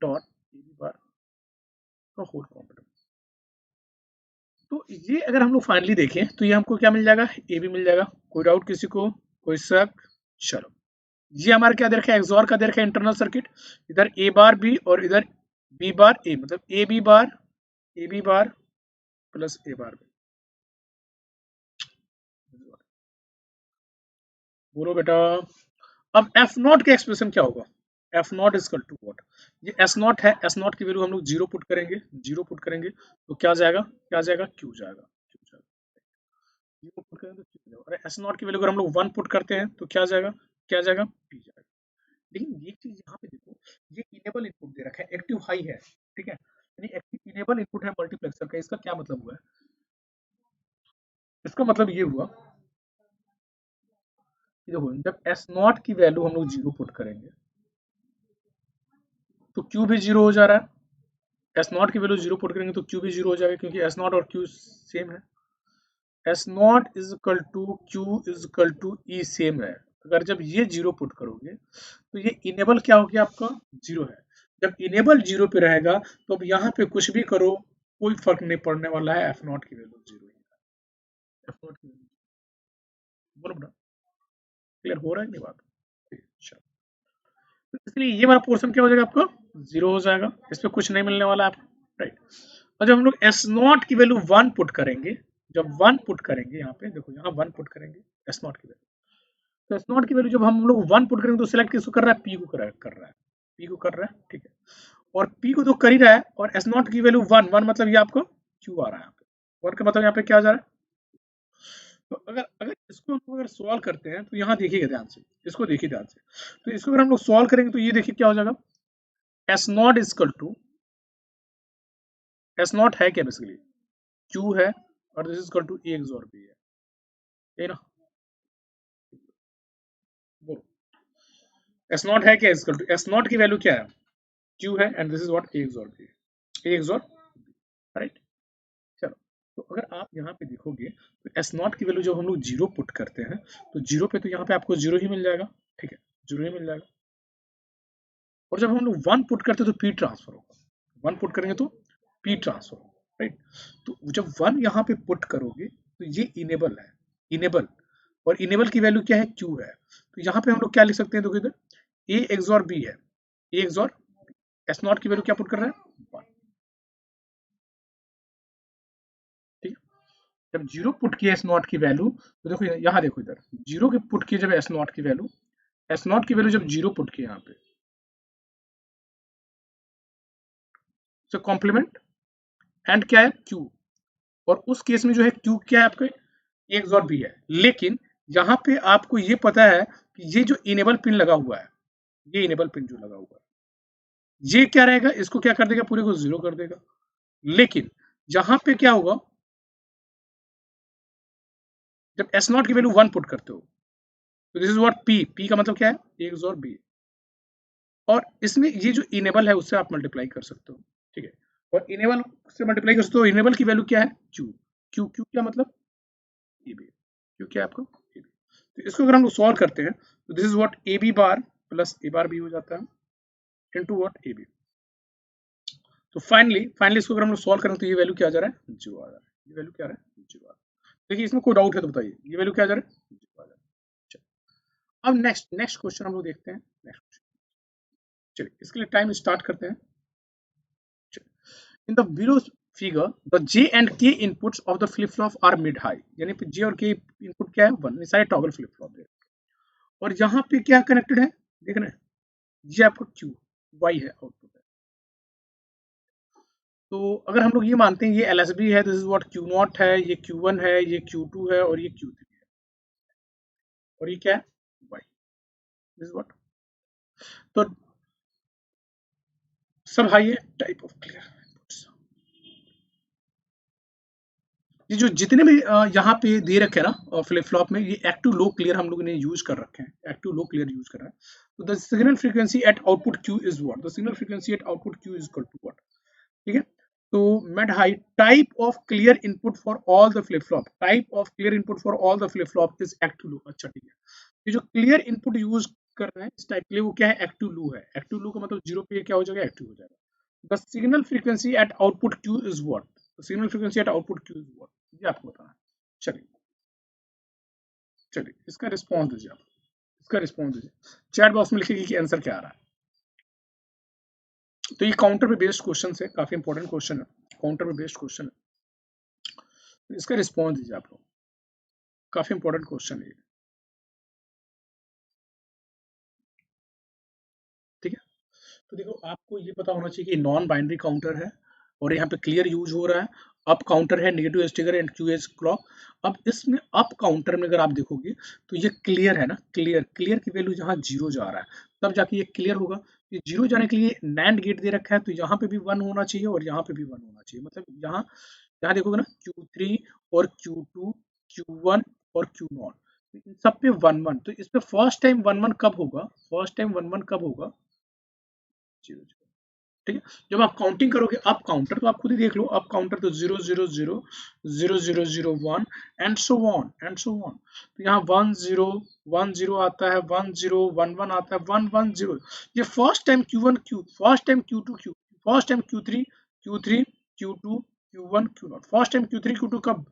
dot A B bar का होल कॉम्प्लीमेंट। तो ये अगर हम लोग फाइनली देखें तो ये हमको क्या मिल जाएगा, ए बी मिल जाएगा। कोई डाउट किसी को, कोई शक? चलो, ये हमारा क्या दे रखा है, एक्सॉर का दे रखा है इंटरनल सर्किट। इधर ए बार बी और इधर बी बार ए, मतलब A B bar plus A bar B. बोलो बेटा। अब एफ नॉट का एक्सप्रेशन क्या होगा, F not is to what, ये एस नॉट है, एस नॉट की वैल्यू हम लोग जीरो पुट करेंगे, जीरो पुट करेंगे तो क्या जाएगा, क्या जाएगा, क्यू जाएगा, क्यू जाएगा। जीरो पुट करेंगे तो क्यू जाएगा, और एस नॉट की वैल्यू अगर हम लोग वन पुट करते हैं तो क्या जाएगा, क्या जाएगा, पी जाएगा। लेकिन ये चीज यहाँ पे देखो, ये इनेबल इनपुट दे रखा है, एक्टिव हाई है, ठीक है, यानी एक्टिव इनेबल इनपुट है मल्टीप्लेक्सर का। इसका क्या मतलब हुआ है, इसका मतलब ये हुआ कि देखो जब एस नॉट की वैल्यू हम लोग जीरो पुट करेंगे तो क्यू भी जीरो हो जा रहा है। एस नॉट की वैल्यू जीरो पुट करेंगे तो क्यू भी जीरो हो जाएगा, क्योंकि एस नॉट और क्यू सेम है। S not is equal to Q is equal to E same है। अगर जब ये जीरो पुट करोगे तो ये इनेबल क्या हो गया आपका, जीरो है। जब इनेबल जीरो पे रहेगा तो अब यहाँ पे कुछ भी करो कोई फर्क नहीं पड़ने वाला है, एफ नॉट की वैल्यू जीरो ही है। एफ नॉट की वैल्यू, बोलो बेटा, क्लियर हो रहा है नहीं बात? अच्छा, तो इसलिए ये वाला पोर्शन क्या हो जाएगा आपका, जीरो हो जाएगा, इस पे कुछ नहीं मिलने वाला है आपको, राइट। और जब हम लोग एस नॉट की वैल्यू वन पुट करेंगे, जब वन पुट करेंगे यहाँ पे देखो, यहाँ वन पुट करेंगे एस नॉट की वैल्यू, तो एस नॉट की वैल्यू जब हम लोग वन पुट करेंगे तो सिलेक्ट किसको कर रहा है, पी को कर रहा है, पी को कर रहा है, ठीक है। और पी को तो कर ही रहा है, और एस नॉट की वैल्यू वन, वन मतलब ये आपको क्यू आ रहा है यहाँ पे, वन का मतलब यहाँ पे क्या आ जा रहा है। तो अगर अगर इसको हम अगर सॉल्व करते हैं तो यहाँ देखिएगा ध्यान से, इसको देखिए ध्यान से, तो इसको अगर हम लोग सॉल्व करेंगे तो ये देखिए क्या हो जाएगा, S not is equal to, S not है क्या बेसिकली, क्यू है, और this is equal to A XOR B है ना। बोलो, एस नॉट है क्या, इजकल टू एस नॉट की वैल्यू क्या है, क्यू है, and this is what A XOR B, A XOR, right. चलो, तो अगर आप यहाँ पे देखोगे तो एस नॉट की वैल्यू जब हम लोग जीरो पुट करते हैं तो जीरो पे तो यहाँ पे आपको जीरो ही मिल जाएगा, ठीक है, जीरो ही मिल जाएगा। और जब हम लोग वन पुट करते हैं तो पी ट्रांसफर होगा, वन पुट करेंगे तो पी ट्रांसफर होगा, राइट। तो जब वन यहाँ पे पुट करोगे तो ये इनेबल है, इनेबल, और इनेबल की वैल्यू क्या है, क्यू है। तो यहाँ पे हम लोग क्या लिख सकते हैं, तो इधर ए एक्सॉर बी है, ए एक्सॉर एस नॉट की वैल्यू क्या पुट कर रहा है, वन, ठीक है। जब जीरो पुट किया एस नॉट की वैल्यू तो देखो यहाँ देखो, इधर जीरो की पुट किए जब एस नॉट की वैल्यू, एस नॉट की वैल्यू जब जीरो पुट किए यहाँ पे, तो कॉम्प्लीमेंट एंड क्या है, क्यू, और उस केस में जो है क्यू क्या है आपका, एक और भी है। लेकिन यहाँ पे आपको ये पता है कि ये जो इनेबल पिन लगा हुआ है, ये इनेबल पिन जो लगा हुआ है, ये क्या रहेगा, इसको क्या कर देगा, पूरे को जीरो कर देगा। लेकिन यहाँ पे क्या होगा, जब एस नॉट की वैल्यू वन पुट करते हो तो this is what P, P का मतलब क्या है, एक और बी, और इसमें ये जो इनेबल है उससे आप मल्टीप्लाई कर सकते हो, ठीक है। और इनेबल से मल्टीप्लाई कर सकते हो, इनेबल की वैल्यू क्या है, क्यू, क्यू, क्यू क्या मतलब, ए बी, क्यू क्या है आपको, ए बी। तो इसको अगर हम लोग सॉल्व करते हैं तो this is what A B bar plus A bar B हो जाता है इनटू व्हाट ए बी। तो फाइनली इसको अगर हम लोग सॉल्व करें तो ये वैल्यू क्या आ जा रहा है, जीरो आ जा रहा है, ये वैल्यू क्या आ रहा है, जीरो आ रहा है। देखिए इसमें कोई डाउट है तो बताइए, ये वैल्यू क्या आ जा रहा है, जीरो आ जा रहा है। चलो, अब नेक्स्ट नेक्स्ट क्वेश्चन हम लोग देखते हैं, नेक्स्ट क्वेश्चन, चलिए इसके लिए टाइम स्टार्ट करते हैं। In the below figure the J and K inputs of the flip flop are mid high, यानी पे J और K इनपुट क्या है, वन, सारे टॉगल फ्लिप फ्लॉप है। और यहाँ पे क्या कनेक्टेड है, देख रहे हैं, ये आपका Q Y है, आउटपुट है। तो अगर हम लोग ये मानते हैं ये LSB है, this is what Q not है, ये Q1 है, ये Q2 है, और ये Q3 है, और ये क्या है, Y, दिस इज व्हाट। तो सब हाई है, टाइप ऑफ क्लियर। ये जो जितने भी यहाँ पे दे रखे हैं ना फ्लिप फ्लॉप में, ये एक्टिव लो क्लियर हम लोग ने यूज कर रखे हैं, एक्टिव लो क्लियर यूज कर रहे हैं। तो the signal frequency at output Q is what, the signal frequency at output Q is equal to what, ठीक है। तो made high type of clear input for all the flip flop, type of clear input for all the flip flop is active low. अच्छा ठीक है, ये जो clear input use कर रहे हैं इस टाइप के लिए वो क्या है, एक्टिव लू है। एक्टिव लू का मतलब जीरो पे क्या हो जाएगा, एक्टिव हो जाएगा। The signal frequency at output Q is what, the signal frequency at output Q is what, ये आपको बताना है। चलिए चलिए इसका रिस्पॉन्स दीजिए आप, इसका रिस्पॉन्स दीजिए चैट बॉक्स में लिखिए कि आंसर क्या आ रहा है। तो ये काउंटर पे बेस्ड क्वेश्चन है, काफी इंपॉर्टेंट क्वेश्चन है, काउंटर पे बेस्ड क्वेश्चन है। तो इसका रिस्पॉन्स दीजिए आप लोग, काफी इंपॉर्टेंट क्वेश्चन है ये। ठीक है, तो देखो आपको ये पता होना चाहिए कि नॉन बाइनरी काउंटर है और यहाँ पे क्लियर यूज हो रहा है। अप काउंटर है, negative sticker and Q as clock. अब इसमें अप काउंटर में अगर आप देखोगे तो ये क्लियर है ना, क्लियर, क्लियर की वैल्यू जहाँ जीरो जा रहा है तब जाके ये क्लियर होगा। ये जीरो जाने के लिए नैंड गेट दे रखा है, तो यहाँ पे भी वन होना चाहिए और यहाँ पे भी वन होना चाहिए। मतलब यहाँ यहाँ देखोगे ना Q3 और Q2, Q1 और Q0, इन सब पे वन वन। तो इस पे फर्स्ट टाइम वन वन कब होगा, फर्स्ट टाइम वन वन कब होगा, जीरो जीरो। ठीक है, जब आप काउंटिंग करोगे अप काउंटर तो आप खुद ही देख लो, अप काउंटर तो zero zero zero, zero zero zero one and so on and so on. तो यहाँ वन जीरो आता है, वन जीरो वन वन आता है, वन वन जीरो। ये first time Q one Q, first time Q two Q, first time Q three Q two Q one Q not, first time Q three Q two कब,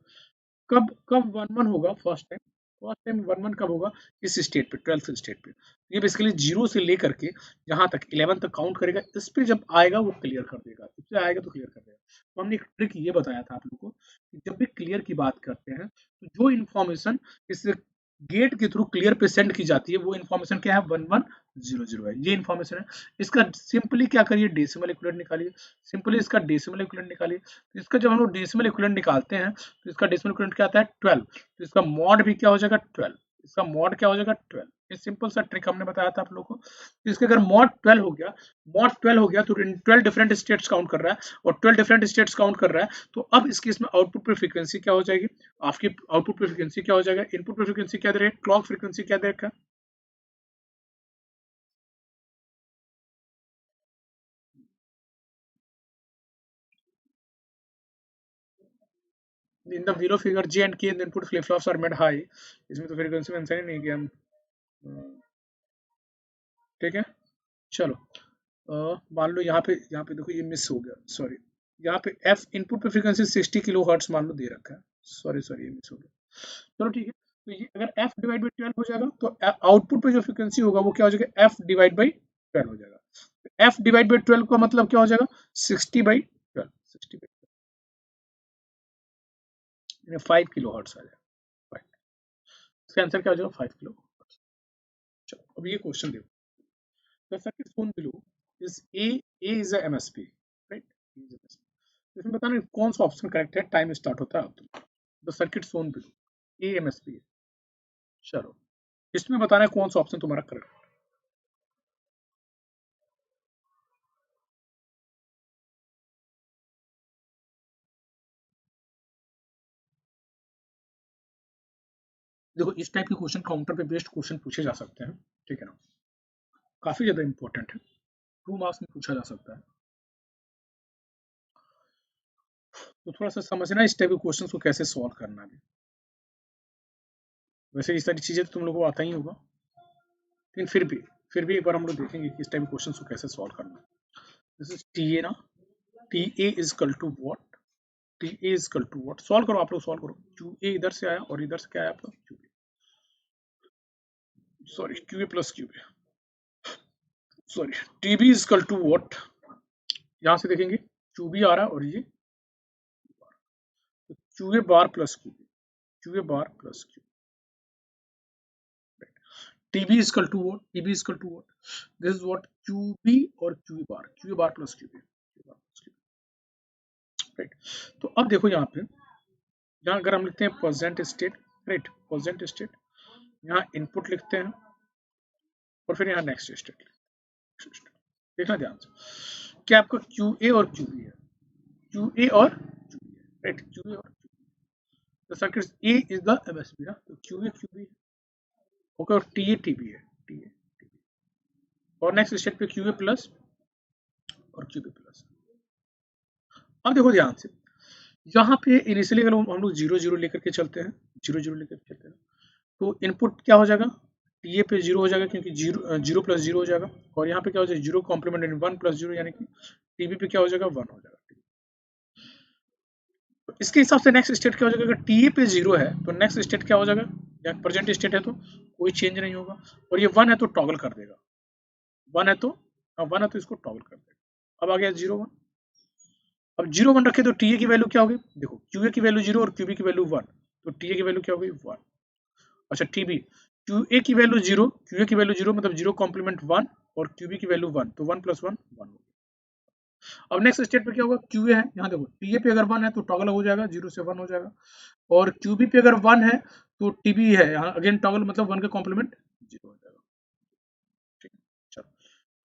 कब कब one one होगा first time, first time one one कब होगा, इस state पे, 12th state पे। ये बेसिकली जीरो से लेकर के यहाँ तक 11 तक काउंट करेगा, इस पे जब आएगा वो क्लियर कर देगा, इससे आएगा तो क्लियर कर देगा। तो हमने एक ट्रिक ये बताया था आप लोगों को कि जब भी क्लियर की बात करते हैं तो जो इन्फॉर्मेशन इस गेट के थ्रू क्लियर पे सेंड की जाती है वो इन्फॉर्मेशन क्या है, वन वन जीरो जीरो है, ये इन्फॉर्मेशन है। इसका सिंपली क्या करिए, डेसिमल इक्विवेलेंट निकालिए, सिंपली इसका डेसिमल इक्विवेलेंट निकालिए। तो इसका जब हम लोग डेसिमल इक्विवेलेंट निकालते हैं तो इसका डेसिमल इक्विवेलेंट क्या आता है, 12। तो इसका मॉड भी क्या हो जाएगा, 12। इसका मॉड क्या हो जाएगा, 12। ये सिंपल सा ट्रिक हमने बताया था आप लोगों को। तो इसके अगर मॉड 12 हो गया, मॉड 12 हो गया तो 12 डिफरेंट स्टेट्स काउंट कर रहा है, और 12 डिफरेंट स्टेट्स काउंट कर रहा है। तो अब इसकी इसमें आउटपुट पे फ्रीक्वेंसी क्या हो जाएगी, आपकी आउटपुट पे फ्रीक्वेंसी क्या हो जाएगा, इनपुट पे फ्रीक्वेंसी क्या दे रहे हैं, क्लॉक फ्रीक्वेंसी क्या दे रखा है। In the below figure G and K input flip flops are made high, इसमें तो फ्रीक्वेंसी मेंशन ही नहीं किया हम। ठीक है, चलो मान लो यहाँ पे देखो ये मिस हो गया, सॉरी। यहाँ पे एफ इनपुट पे फ्रीक्वेंसी 60 किलो हर्ट्ज मान लो दे रखा है, सॉरी सॉरी ये मिस हो गया। चलो ठीक है, तो ये अगर एफ डिवाइड बाई 12 हो जाएगा तो आउटपुट पे जो फ्रीक्वेंसी होगा वो क्या हो जाएगा, एफ डिवाइड बाई 12 हो जाएगा। एफ डिवाइड बाई 12 का मतलब क्या हो जाएगा, 60/12, 5 किलो हर्ट्ज आ जाएगा। इसका आंसर क्या हो जाएगा, 5 किलो। चलो अब ये क्वेश्चन देखो, the circuit shown below is A is a MSP, right? A is a MSP. इसमें बताना कौन सा ऑप्शन करेक्ट है, टाइम स्टार्ट होता है अब। The circuit Son below, A MSP है। चलो इसमें बताना है कौन सा ऑप्शन तुम्हारा करेक्ट है। देखो इस टाइप के क्वेश्चन काउंटर पे बेस्ड क्वेश्चन पूछे जा सकते हैं, ठीक है ना, काफी ज्यादा इंपॉर्टेंट है, 2 मार्क्स में पूछा जा सकता है। तो थोड़ा सा समझना इस टाइप के क्वेश्चन को कैसे सॉल्व करना है। वैसे ये सारी चीजें तो तुम लोगों को आता ही होगा, लेकिन फिर भी एक बार हम लोग देखेंगे कि इस टाइप के क्वेश्चन को कैसे सॉल्व करना है। दिस इज टी ए ना, T A is equal to what, T A is equal to what, solve करो आप लोग, सॉल्व करो। क्यू ए इधर से आया और इधर से क्या आया आपका, Q B, sorry Q A plus Q B, sorry T B is equal to what, यहाँ से देखेंगे क्यू बी आ रहा है और ये Q A bar plus Q B, Q A bar plus Q, T B is equal to what, T B is equal to what, this is what Q B और Q A bar plus Q B, right. तो अब देखो यहाँ पे, यहाँ अगर हम लिखते हैं present state, right, present state, यहाँ इनपुट लिखते हैं और फिर यहाँ नेक्स्ट स्टेट, देखना ध्यान से, क्या आपका क्यू ए और क्यू बी है, क्यू ए और क्यू बी है, राइट, क्यू ए और the circuit A is the MSB ना, तो Q A Q B okay, और टी ए टी बी है, टी ए टी बी, और नेक्स्ट स्टेट पे क्यू ए प्लस और क्यू बी प्लस। अब देखो ध्यान से, यहाँ पे इनिशियली अगर हम लोग 0 0 लेकर के चलते हैं, 0 0 लेकर के चलते हैं, तो इनपुट क्या हो जाएगा, टीए पे 0 हो जाएगा क्योंकि 0 प्लस 0 हो जाएगा, और यहाँ पे क्या हो जाएगा 0 कॉम्प्लीमेंट यानी 1 प्लस 0 यानी कि टीबी पे क्या हो जाएगा 1 हो जाएगा। तो इसके हिसाब से नेक्स्ट स्टेट क्या हो जाएगा, अगर टीए पे 0 है तो नेक्स्ट स्टेट क्या हो जाएगा, या प्रेजेंट स्टेट है तो कोई चेंज नहीं होगा, और ये 1 है तो टॉगल कर देगा, 1 है तो 1 है तो इसको टॉगल कर देगा। अब आ गया 0 1, अब 0 1 रखे तो टीए की वैल्यू क्या होगी, देखो क्यूए की वैल्यू 0 और क्यूबी की वैल्यू 1, तो टीए की वैल्यू क्या होगी 1। अच्छा टीबी, क्यूए की वैल्यू 0, क्यूए की वैल्यू 0 मतलब 0 कॉम्प्लीमेंट 1, और क्यूबी की वैल्यू 1, तो 1 प्लस 1 1 हो। अब नेक्स्ट स्टेट पे क्या होगा, क्यूए है, यहाँ देखो टीए पे अगर 1 है तो टॉगल हो जाएगा, 0 से 1 हो जाएगा, और क्यूबी पे अगर 1 है तो टीबी है, यहाँ अगेन टॉगल मतलब 1 का कॉम्प्लीमेंट 0 हो जाएगा। ठीक है, चलो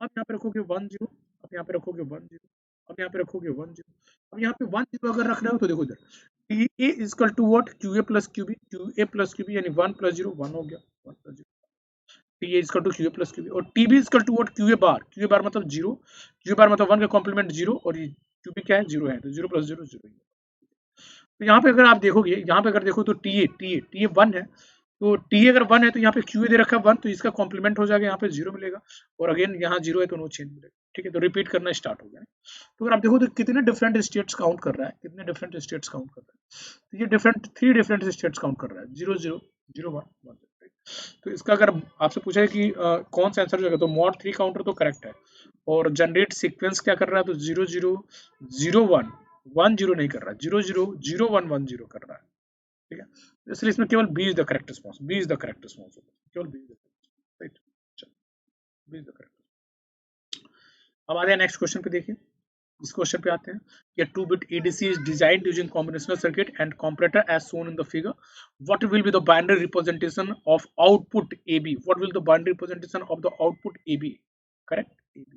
अब यहाँ पे रखोगे 1 0, अब यहाँ पे रखोगे 1 0, अब यहाँ पे रखोगे 1 0, अब यहाँ पे 1 0 अगर रख रहे हो तो देखो इधर T A equal to what, Q A plus Q B, Q A plus Q B यानी 1 प्लस 0 1 हो गया, 1 plus 0, T A equal to Q A plus Q B, और T B equal to what, Q A bar मतलब 0, Q A bar मतलब 1 का complement 0, और ये QB क्या है 0 है, तो 0 प्लस 0 0 ही है। तो यहाँ पे अगर आप देखोगे, यहाँ पे अगर देखो तो टी ए 1 है, तो टी अगर 1 है तो यहाँ पे क्यू दे रखा है 1, तो इसका कॉम्प्लीमेंट हो जाएगा, यहाँ पे 0 मिलेगा, और अगेन यहाँ 0 है तो नो चेंज मिलेगा। ठीक है, तो रिपीट करना स्टार्ट हो गया। तो अगर आप देखो तो कितने डिफरेंट स्टेट्स काउंट कर रहा है, कितने डिफरेंट स्टेट्स काउंट कर रहा है, तो ये डिफरेंट 3 डिफरेंट स्टेट्स काउंट कर रहा है, 0 0 0 1 1। तो इसका अगर आपसे पूछा है कि कौन सा आंसर हो जाएगा, तो मॉड 3 काउंटर तो करेक्ट है, और जनरेट सीक्वेंस क्या कर रहा है, तो 0 0 0 1 1 0 नहीं कर रहा है, 0 0 0 1 1 0 कर रहा है। ठीक है, तो इसलिए इसमें केवल B is the correct response, B is the correct response, केवल B is the correct, right, चलो बी इज द करेक्ट। अब आ गया नेक्स्ट क्वेश्चन पे, देखिए इस क्वेश्चन पे आते हैं कि 2-bit ADC is designed using combinational circuit and comparator as shown in the figure. What will be the binary representation of output AB? What will the binary representation of the output AB? Correct? AB.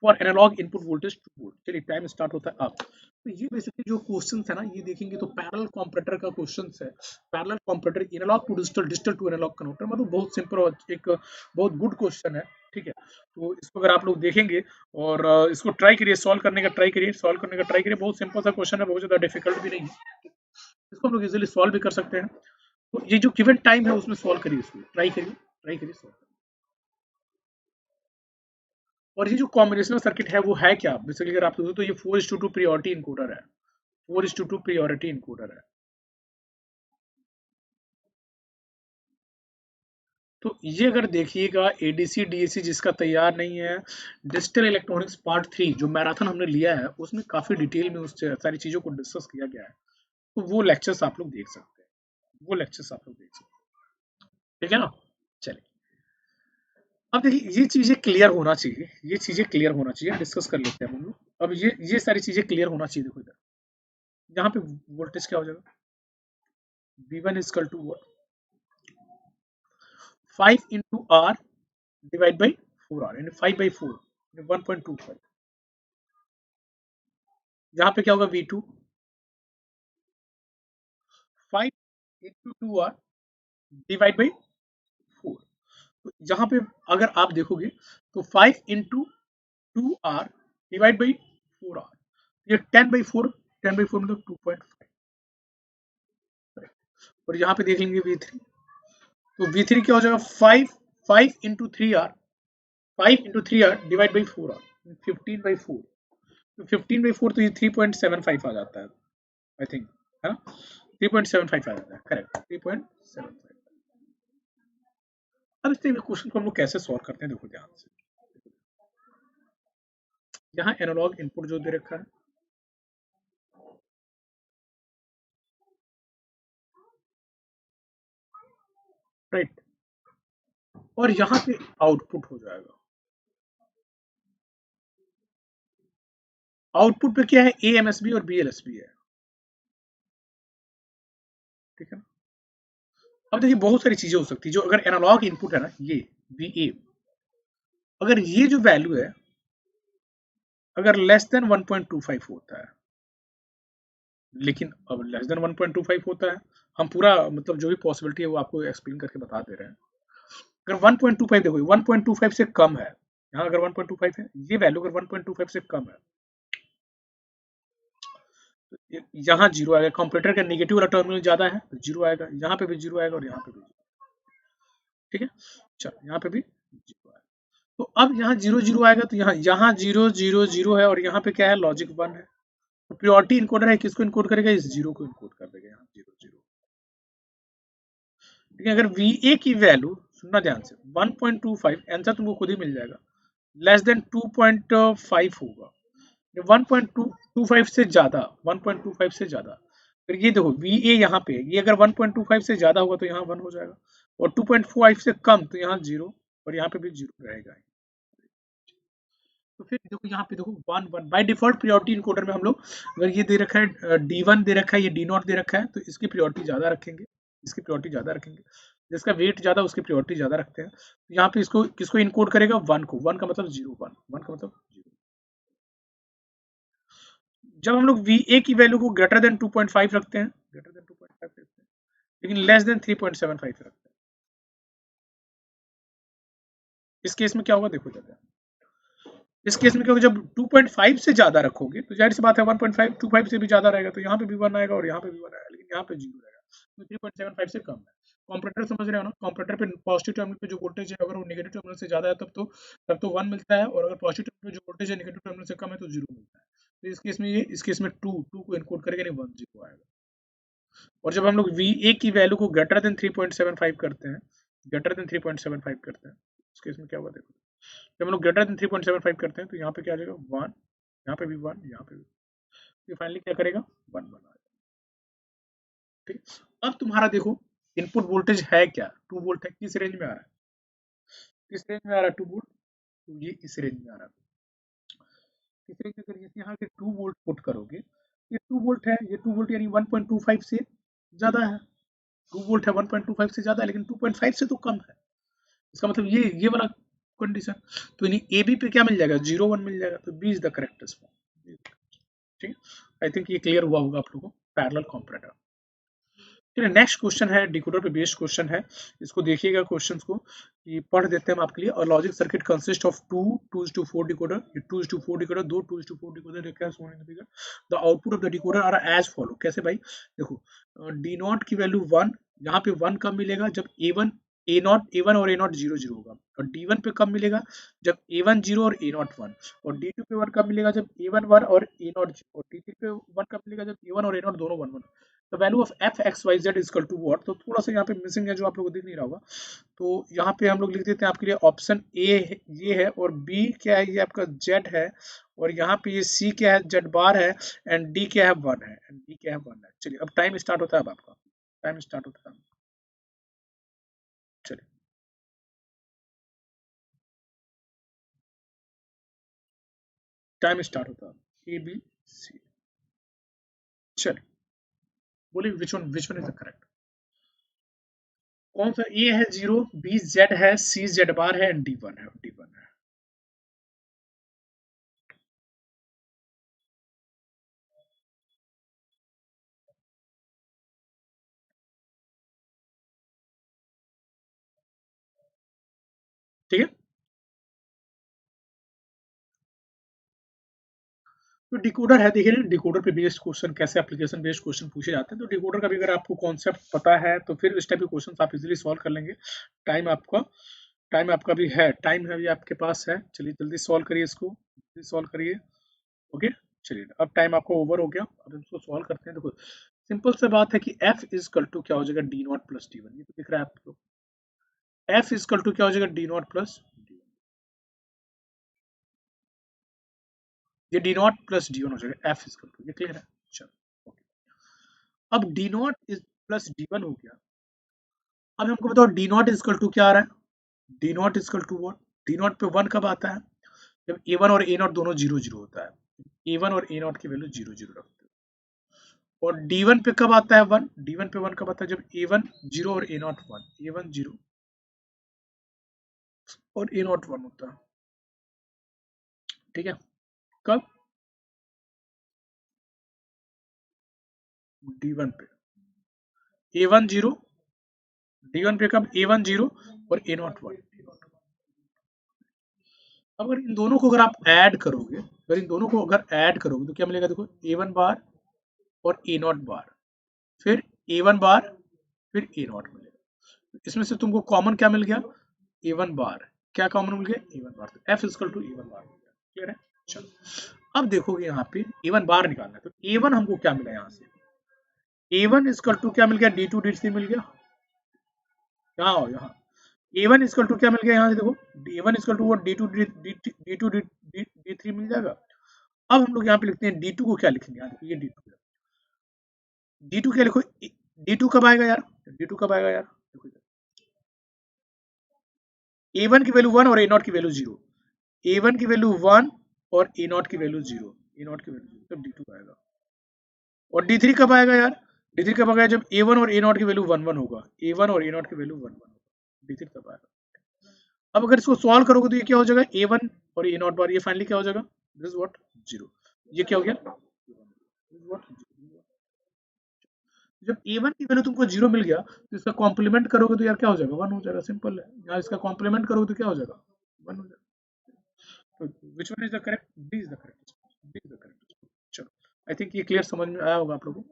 For analog input voltage two volt. चलिए time start होता है अब। तो ये basically जो question है ना, ये देखेंगे तो पैरेलल कॉम्परेटर का क्वेश्चन है। Parallel comparator analog to digital, digital to analog converter, मतलब बहुत सिंपल और एक बहुत गुड क्वेश्चन है। ठीक है, तो इसको अगर आप लोग देखेंगे और इसको ट्राई करिए, सॉल्व करने का ट्राई करिए, सॉल्व करने का ट्राई करिए। बहुत सिंपल सा क्वेश्चन है, बहुत ज्यादा डिफिकल्ट भी नहीं है, इसको हम लोग इजिली सॉल्व भी कर सकते हैं। तो ये जो गिवन टाइम है उसमें सॉल्व करिए, इसको ट्राई करिए, ट्राई करिए सॉल्व। और ये जो कॉम्बिनेशनल सर्किट है वो है क्या, बेसिकली अगर आप देखो तो ये 4:2 प्रियोरिटी इनकोडर है, 4:2 प्रियोरिटी इनकोडर है। तो ये अगर देखिएगा एडीसी डीएसी जिसका तैयार नहीं है, डिजिटल इलेक्ट्रॉनिक्स पार्ट 3 जो मैराथन हमने लिया है उसमें काफी डिटेल में उस सारी चीजों को डिस्कस किया गया है, तो वो लेक्चर्स आप लोग देख सकते हैं, वो लेक्चर्स आप लोग देख सकते हैं। ठीक है ना, चलिए अब देखिए ये चीजें क्लियर होना चाहिए, ये चीजें क्लियर होना चाहिए, डिस्कस कर लेते हैं हम लोग। अब ये सारी चीजें क्लियर होना चाहिए। देखो इधर यहाँ पे वोल्टेज क्या हो जाएगा, V1 is equal to what, 5 into R divide by 4R यानी 5/4 1.25। यहाँ पे क्या होगा V2 5 into 2R divide by 4। तो यहाँ पे अगर आप देखोगे तो 5 into 2R divide by 4R, ये 10/4, 10/4 मतलब 2.5। और यहाँ पे देख लेंगे V3, तो V3 क्या हो जाएगा 5 into 3R, 5 into 3R divide by 4R 15/4। तो 15/4 तो ये 3.75 आ जाता है आई थिंक, है ना, 3.75 आ जाता है, करेक्ट 3.75। अब इस क्वेश्चन को हम लोग कैसे सॉल्व करते हैं, देखो ध्यान से, यहाँ एनालॉग इनपुट जो दे रखा है, राइट, और यहाँ पे आउटपुट हो जाएगा। आउटपुट पे क्या है, AMSB और BLSB है। ठीक है, अब देखिए बहुत सारी चीजें हो सकती है, जो अगर एनालॉग इनपुट है ना, ये VA, अगर ये जो वैल्यू है अगर लेस देन 1.25 होता है, लेकिन अब लेस देन 1.25 होता है, हम पूरा मतलब जो भी पॉसिबिलिटी है वो आपको एक्सप्लेन करके बता दे रहे हैं। अगर 1.25 देखो 1.25 से कम है, यहाँ अगर 1.25 है, ये वैल्यू अगर 1.25 से कम है, तो यहाँ जीरो आएगा, कंपैरेटर का नेगेटिव वाला टर्मिनल ज्यादा है तो जीरो आएगा, यहाँ पे भी जीरो आएगा और यहाँ पे भी। ठीक है, चलो यहाँ पे भी जीरो आएगा। तो अब यहाँ जीरो जीरो आएगा तो यहाँ यहाँ जीरो जीरो जीरो है और यहाँ पे क्या है, लॉजिक वन है। तो प्रियोरिटी इनकोडर है, किसको इनकोड करेगा, इस जीरो को इनकोड कर देगा, यहाँ जीरो जीरो। ठीक है, अगर VA की वैल्यू, सुनना ध्यान से, 1.25, आंसर तुमको खुद ही मिल जाएगा, लेस देन 2.5 होगा, 1.25 से ज्यादा, 1.25 से ज्यादा। फिर ये देखो VA यहाँ पे, ये अगर 1.25 से ज्यादा होगा तो यहाँ 1 हो जाएगा, और 2.5 से कम तो यहाँ 0, और यहाँ पे भी 0 रहेगा। तो फिर देखो यहाँ पे देखो 1 1 बाय डिफॉल्ट प्रायोरिटी इनकोडर में हम लोग, अगर ये दे रखा है D1 दे रखा है, ये D0 दे रखा है, तो इसकी प्रायोरिटी ज्यादा रखेंगे, इसकी प्रायोरिटी ज्यादा रखेंगे, जिसका वेट ज्यादा उसकी प्रायोरिटी ज्यादा रखते हैं। तो यहाँ पे इसको किसको इनकोड करेगा, 1 को, 1 का मतलब 0, 1 1 का मतलब 0। जब हम लोग VA की वैल्यू को ग्रेटर देन 2.5 रखते हैं, ग्रेटर देन 2.5 रखते हैं, लेकिन लेस देन 3.75 रखते हैं, इस केस में क्या होगा देखो जाता है। इस केस में क्या होगा, जब 2.5 से ज्यादा रखोगे तो जाहिर सी बात है 1.5 25 से भी ज्यादा रहेगा, तो यहाँ पे भी 1 आएगा और यहाँ पे भी 1 आएगा, लेकिन यहाँ पे 0 रहेगा, तो 3.75 से कम है। कंपैरेटर समझ रहे हो ना, कंपैरेटर पे पॉजिटिव टर्मिनल पे जो वोल्टेज है अगर वो नेगेटिव टर्मिनल से ज्यादा है तब तो 1 मिलता है, और अगर पॉजिटिव टर्मिनल पे जो वोल्टेज है नेगेटिव टर्मिनल से कम है तो 0 मिलता है। तो इस केस में ये, इस केस में 2 को इनकोड करेगा, नहीं 1 0 आएगा। और जब हम लोग VA की वैल्यू को ग्रेटर देन 3.75 करते हैं, ग्रेटर देन 3.75 करते हैं, उस केस में क्या होगा देखो, जब हम लोग ग्रेटर देन 3.75 करते हैं तो यहाँ पे क्या आ जाएगा, 1, यहाँ पे भी 1, यहाँ पे भी, तो फाइनली क्या करेगा, 1 1 आ जाएगा। ठीक, अब तुम्हारा देखो इनपुट वोल्टेज है क्या, 2 वोल्ट है, किस रेंज में आ रहा है, किस रेंज में आ रहा है 2 वोल्ट, तो ये इस रेंज में आ रहा है। किस रेंज में करिए, यहाँ पे 2 वोल्ट पुट करोगे, ये 2 वोल्ट है, ये 2 वोल्ट यानी 1.25 से ज्यादा है, 2 वोल्ट है 1.25 से ज्यादा है, लेकिन 2.5 से तो कम है, इसका मतलब ये वाला कंडीशन। तो यानी AB पे क्या मिल जाएगा, 0 1 मिल जाएगा, तो B is the correct response. ठीक है, आई थिंक ये क्लियर हुआ होगा आप लोगों को, पैरेलल कंपैरेटर। फिर नेक्स्ट क्वेश्चन है, डिकोडर पे बेस्ड क्वेश्चन है, इसको देखिएगा क्वेश्चंस को, कि पढ़ देते हैं हम आपके लिए। और logic circuit consist of 2:4 decoder, ये 2:4 डिकोडर, दो 2:4 डिकोडर रखे हैं shown in figure. The output of the decoder are as follow, कैसे भाई, देखो डी नॉट की वैल्यू 1, यहाँ पे 1 कब मिलेगा, जब A1 और A0 0 0 होगा, और D1 पे कब मिलेगा, जब A1 0 और A0 1, और D2 पे 1 कब मिलेगा, जब A1 1 और A0 0, और D3 पे 1 कब मिलेगा, जब A1 और A0 दोनों 1 1। The value of F X Y Z is equal to what, तो थोड़ा सा यहाँ पे मिसिंग है जो आप लोगों को दिख नहीं रहा होगा, तो यहाँ पे हम लोग लिख देते हैं आपके लिए, ऑप्शन ए ये है, और बी क्या है, ये आपका जेड है, और यहाँ पे ये सी क्या है, जेड बार है, एंड डी क्या है, 1 है, एंड डी क्या है, 1 है। चलिए अब टाइम स्टार्ट होता है, अब आपका टाइम स्टार्ट होता है, चलिए टाइम स्टार्ट होता है, ABC। चलिए बोलिए which one is the correct, कौन सा, ए है 0, बी जेड है, सी जेड बार है, एंड डी 1 है। ठीक है, तो डिकोडर है, देखिए ना डिकोडर पे बेस्ड क्वेश्चन कैसे एप्लीकेशन बेस्ड क्वेश्चन पूछे जाते हैं, तो डिकोडर का भी अगर आपको कॉन्सेप्ट पता है तो फिर इस टाइप के क्वेश्चन आप इजीली सॉल्व कर लेंगे। टाइम आपका टाइम आपका भी है, टाइम है भी आपके पास है, चलिए जल्दी सॉल्व करिए इसको, जल्दी सॉल्व करिए। ओके, चलिए अब टाइम आपका ओवर हो गया, अब इसको सॉल्व करते हैं। देखो सिंपल सा बात है कि एफ इज कल टू क्या हो जाएगा, D0 प्लस D1, ये तो दिख रहा है आपको, एफ इज कल टू क्या हो जाएगा, D0 प्लस D1, ये D0 प्लस D1 हो जाएगा, एफ इज कल टू, ये क्लियर है। चलो अब D0 इज प्लस D1 हो गया, अब हमको बताओ D0 इजकल टू क्या आ रहा है, D0 is equal to what, D0 पे 1 कब आता है, जब A1 और A0 दोनों 0 0 होता है, A1 और A0 की वैल्यू 0 0 रखते हो, और D1 पे कब आता है 1, D1 पे 1 कब आता है, जब A1 0 और A0 1, A1 0 और A0 1 होता है। ठीक है, कब, D1 पे A1 0, D1 पे कब, A1 0 और A0 1। अगर इन दोनों को अगर आप ऐड करोगे, अगर इन दोनों को अगर ऐड करोगे तो क्या मिलेगा, देखो A1 बार और ए नॉट बार, फिर ए वन बार, फिर ए नॉट मिलेगा। इसमें से तुमको कॉमन क्या मिल गया, ए वन बार। क्या कॉमन मिल गया, ए वन बार। तो F equal to A one bar मिल गया। क्लियर है। चलो अब देखोगे यहाँ पे ए वन बार निकालना है, तो ए वन हमको क्या मिला यहाँ से, ए वन इजकल टू क्या मिल गया, डी टू डी थ्री मिल गया। यहाँ हो यहाँ ए वन इजकल टू क्या मिल गया, यहाँ से देखो A one equal to D two D three मिल जाएगा। अब हम लोग यहाँ पे लिखते हैं डी टू को, क्या लिखेंगे, यहाँ देखो ये डी टू क्या लिखो, डी टू कब आएगा यार, डी टू कब आएगा यार, देखो ए वन की वैल्यू वन और ए नॉट की वैल्यू जीरो, ए वन की वैल्यू वन और ए नॉट की वैल्यू जीरो, ए नॉट की वैल्यू जीरो, तब डी टू आएगा। और डी थ्री कब आएगा यार, डी थ्री कब आएगा, जब ए वन और ए नॉट की वैल्यू वन वन होगा, ए वन और ए नॉट की वैल्यू वन वन होगा, डी थ्री तब आएगा। अब अगर इसको सॉल्व करोगे तो ये क्या हो जाएगा, ए वन और ए नॉट बार, ये फाइनली क्या हो जाएगा, दिस इज व्हाट, जीरो। ये क्या हो गया, जब ए वन की वैल्यू तुमको जीरो मिल गया तो इसका कॉम्प्लीमेंट करोगे तो यार क्या हो जाएगा, वन हो जाएगा, सिंपल है। यहाँ इसका कॉम्प्लीमेंट करोगे तो क्या हो जाएगा, वन हो जाएगा। तो which one is the correct, D is the correct, D is the correct. चलो आई थिंक ये क्लियर समझ में आया होगा आप लोगों को।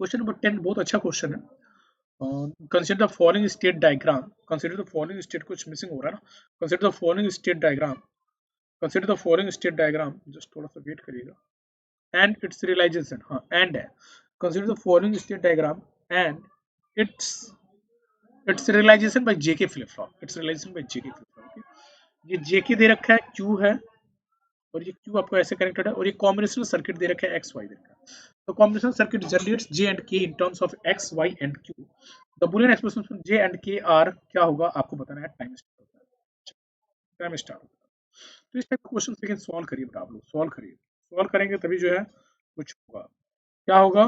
क्वेश्चन नंबर 10 बहुत अच्छा क्वेश्चन है। Consider the following state diagram, consider the following state, कुछ मिसिंग हो रहा है ना, consider the following state diagram, consider the following state diagram, just थोड़ा सा वेट करिएगा, एंड इट्स रियलाइजेशन, हाँ एंड है, consider the following state diagram and its realization by JK flip flop, its realization by JK flip flop। okay? ये JK दे रखा है, Q है, और ये Q आपको ऐसे कनेक्टेड है, और ये कॉम्बिनेशनल सर्किट दे रखा है XY दे रखा है। तो combinational circuit generates J and K in terms of X, Y and Q। The Boolean expression from J and K are क्या होगा आपको बताना है, टाइम स्टार्ट होता है, टाइम स्टार्ट होता है। तो इस टाइप के क्वेश्चन लेकिन सॉल्व करिए बेटा, आप लोग सॉल्व करिए, सॉल्व करेंगे तभी जो है कुछ होगा, क्या होगा,